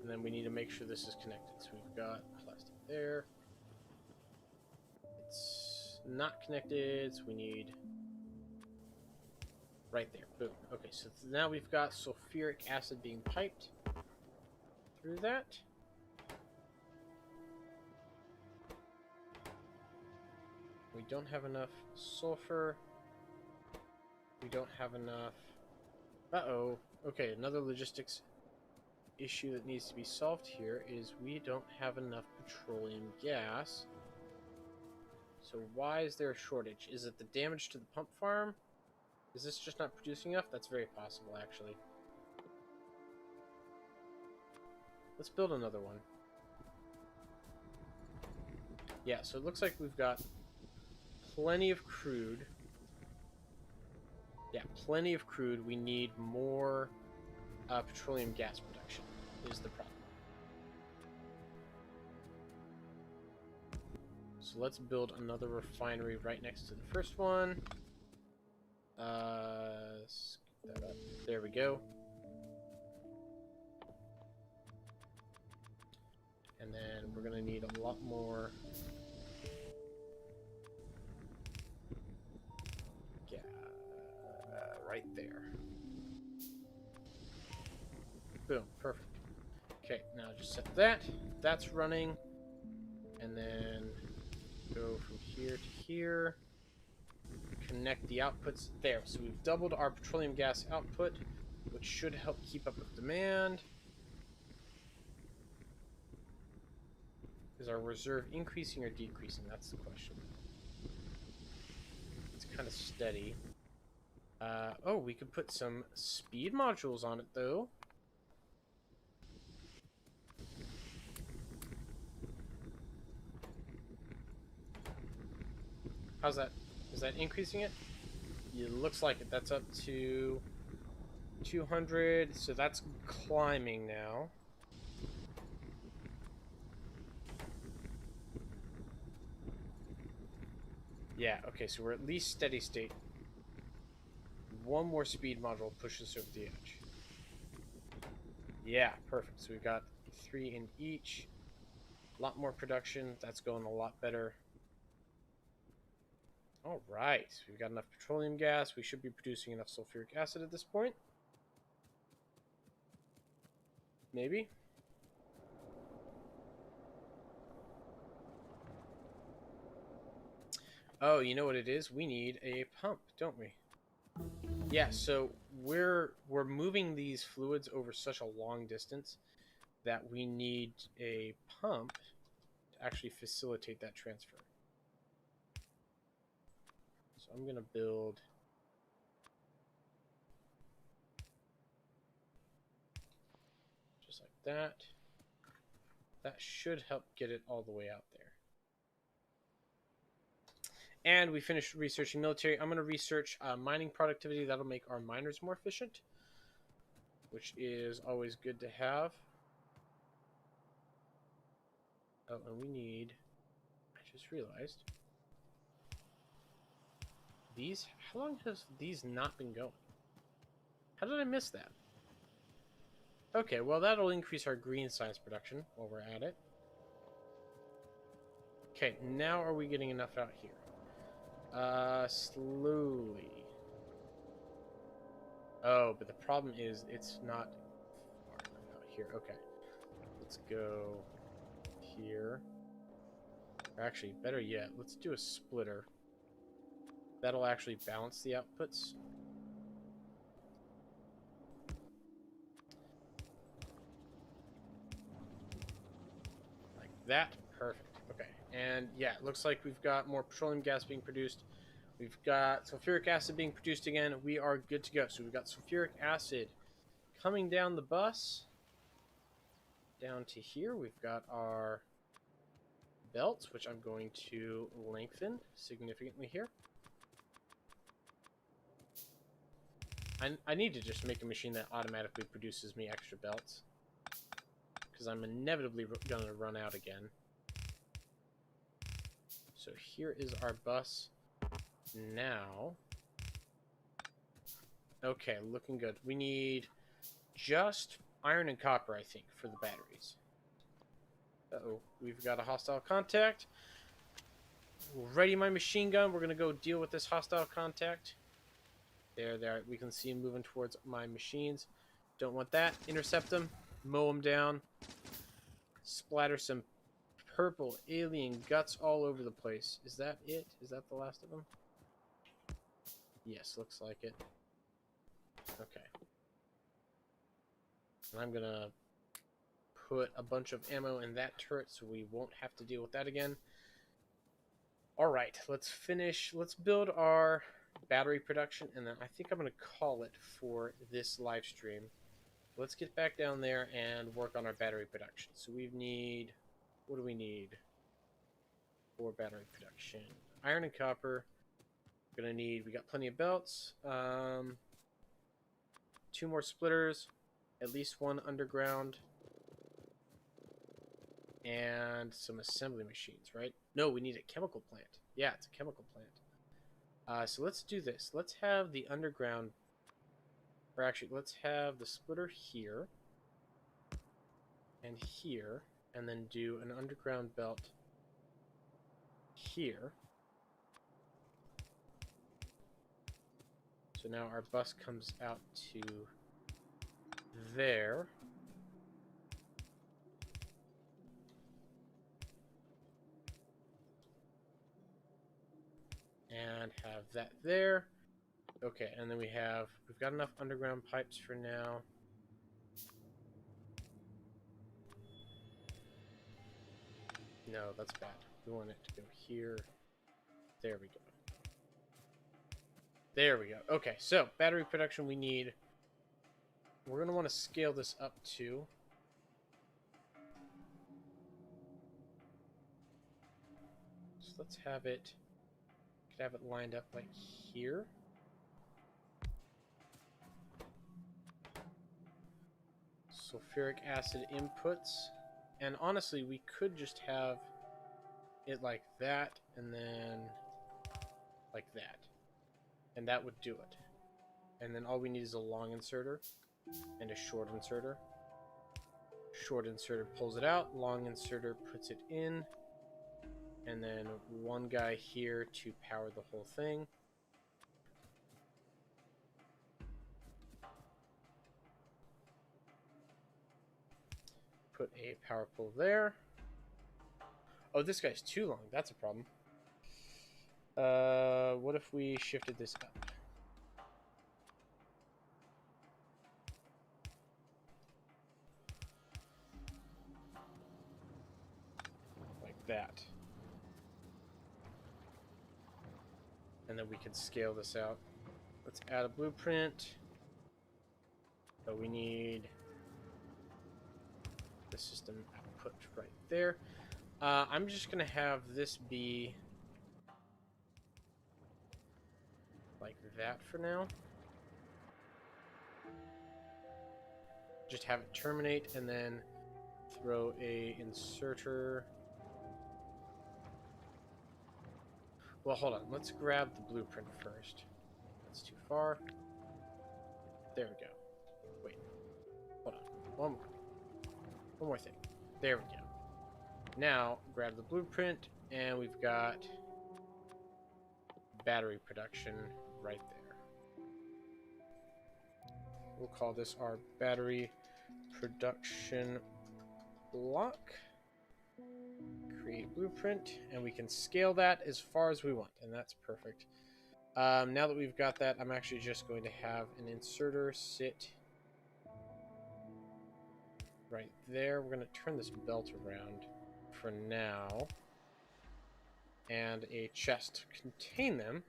And then we need to make sure this is connected. So we've got plastic there. It's not connected, so we need... Right there. Boom. Okay, so now we've got sulfuric acid being piped through that. We don't have enough sulfur. We don't have enough... Uh-oh. Okay, another logistics issue that needs to be solved here is we don't have enough petroleum gas. So why is there a shortage? Is it the damage to the pump farm? Is this just not producing enough? That's very possible, actually. Let's build another one. Yeah, so it looks like we've got plenty of crude. Yeah, plenty of crude. We need more petroleum gas production is the problem. So let's build another refinery right next to the first one. Scoop that up. There we go. And then we're gonna need a lot more gas right there. Boom, perfect. Okay, now just set that. That's running. And then go from here to here. Connect the outputs there. So we've doubled our petroleum gas output, which should help keep up with demand. Is our reserve increasing or decreasing? That's the question. It's kind of steady. Oh, we could put some speed modules on it, though. How's that? Is that increasing it? It looks like it. That's up to 200, so that's climbing now. Yeah, okay, so we're at least steady state. One more speed module pushes over the edge. Yeah, perfect. So we've got 3 in each. A lot more production. That's going a lot better. All right, so we've got enough petroleum gas. We should be producing enough sulfuric acid at this point. Maybe. Oh, you know what it is? We need a pump, don't we? Yeah, so we're moving these fluids over such a long distance that we need a pump to actually facilitate that transfer. So I'm going to build just like that. That should help get it all the way out there. And we finished researching military. I'm going to research mining productivity. That'll make our miners more efficient, which is always good to have. Oh, and we need... I just realized... These... How long has these not been going? How did I miss that? Okay, well, that'll increase our green science production while we're at it. Okay, now are we getting enough out here? Slowly. Oh, but the problem is it's not far enough out here. Okay, let's go here. Or actually, better yet, let's do a splitter. That'll actually balance the outputs. Like that. Perfect. Okay. And yeah, it looks like we've got more petroleum gas being produced. We've got sulfuric acid being produced again. We are good to go. So we've got sulfuric acid coming down the bus. Down to here, we've got our belts, which I'm going to lengthen significantly here. I need to just make a machine that automatically produces me extra belts, because I'm inevitably going to run out again. So here is our bus now. Okay, looking good. We need just iron and copper, I think, for the batteries. Uh-oh, we've got a hostile contact. Ready my machine gun. We're going to go deal with this hostile contact. There. We can see him moving towards my machines. Don't want that. Intercept them. Mow them down. Splatter some purple alien guts all over the place. Is that it? Is that the last of them? Yes, looks like it. Okay. And I'm going to put a bunch of ammo in that turret so we won't have to deal with that again. Alright, let's finish. Let's build our battery production, and then I think I'm going to call it for this live stream. Let's get back down there and work on our battery production. So we need... What do we need for battery production? Iron and copper. We're going to need... We got plenty of belts. 2 more splitters. At least 1 underground. And some assembly machines, right? No, we need a chemical plant. Yeah, it's a chemical plant. So let's do this. Let's have the underground... Or actually, let's have the splitter here. And here. And then do an underground belt here. So now our bus comes out to there. And have that there. Okay, and then we've got enough underground pipes for now. No, that's bad. We want it to go here. There we go. There we go. Okay, so battery production we need. We're going to want to scale this up too. So let's have it... Could have it lined up like here. Sulfuric acid inputs. And honestly, we could just have it like that, and then like that. And that would do it. And then all we need is a long inserter and a short inserter. Short inserter pulls it out, long inserter puts it in, and then one guy here to power the whole thing. Put a power pole there. Oh, this guy's too long. That's a problem. What if we shifted this up? Like that. And then we can scale this out. Let's add a blueprint. So we need the system output right there. I'm just going to have this be like that for now. Just have it terminate and then throw a inserter. Well, hold on. Let's grab the blueprint first. That's too far. There we go. Wait. Hold on. One more thing. There we go. Now, grab the blueprint, and we've got battery production right there. We'll call this our battery production block. Create blueprint, and we can scale that as far as we want, and that's perfect. Now that we've got that, I'm actually just going to have an inserter sit right there. We're going to turn this belt around for now, and a chest to contain them,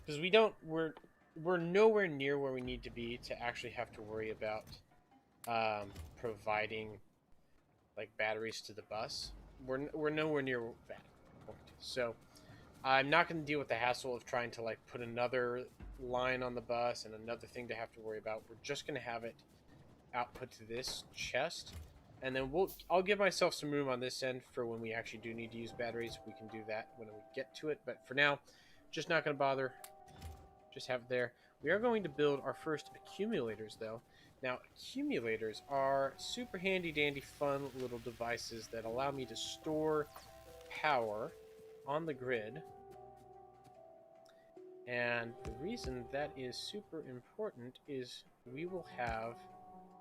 because we're nowhere near where we need to be to actually have to worry about providing like batteries to the bus. We're nowhere near that point, so I'm not going to deal with the hassle of trying to like put another line on the bus and another thing to have to worry about. We're just going to have it output to this chest, and then I'll give myself some room on this end for when we actually do need to use batteries. We can do that when we get to it, but for now, just not going to bother. Just have it there. We are going to build our first accumulators, though. Now, accumulators are super handy dandy fun little devices that allow me to store power on the grid. And the reason that is super important is we will have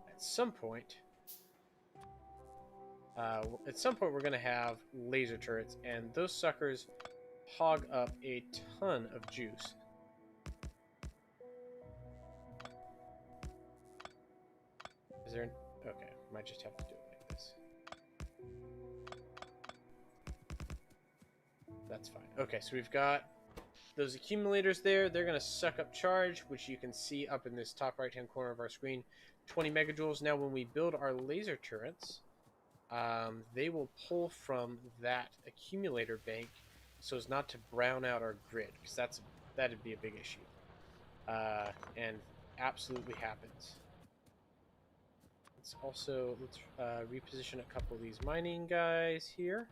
at some point we're going to have laser turrets, and those suckers hog up a ton of juice. Is there okay, might just have to do it like this. That's fine. Okay, so we've got those accumulators there. They're going to suck up charge, which you can see up in this top right hand corner of our screen, 20 megajoules. Now when we build our laser turrets, they will pull from that accumulator bank so as not to brown out our grid, because that'd be a big issue, and absolutely happens. Let's reposition a couple of these mining guys here,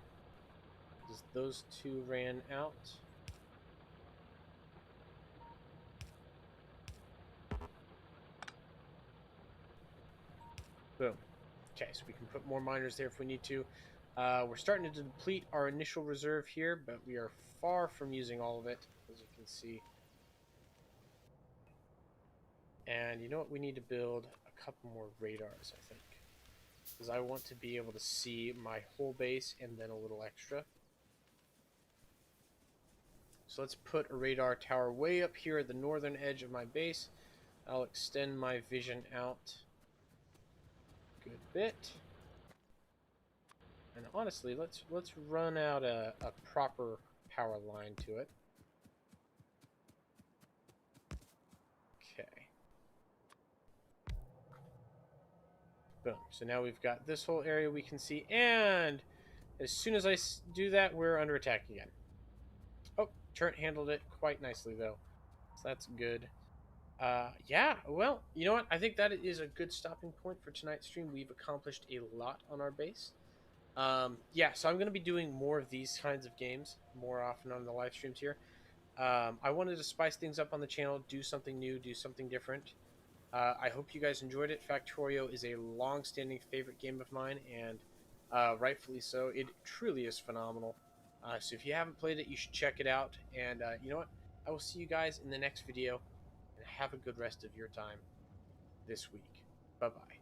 because those two ran out. Boom. Okay, so we can put more miners there if we need to. We're starting to deplete our initial reserve here, but we are far from using all of it, as you can see. And you know what? We need to build a couple more radars, I think, because I want to be able to see my whole base and then a little extra. So let's put a radar tower way up here at the northern edge of my base. I'll extend my vision out a good bit. And honestly, let's run out a proper power line to it. Okay. Boom. So now we've got this whole area we can see, and as soon as I do that, we're under attack again. Oh, turret handled it quite nicely, though. So that's good. Yeah, well, you know what? I think that is a good stopping point for tonight's stream. We've accomplished a lot on our base. Yeah, so I'm going to be doing more of these kinds of games more often on the live streams here. I wanted to spice things up on the channel, do something new, do something different. I hope you guys enjoyed it. Factorio is a long-standing favorite game of mine, and rightfully so. It truly is phenomenal. So if you haven't played it, you should check it out. And you know what? I will see you guys in the next video, and have a good rest of your time this week. Bye-bye.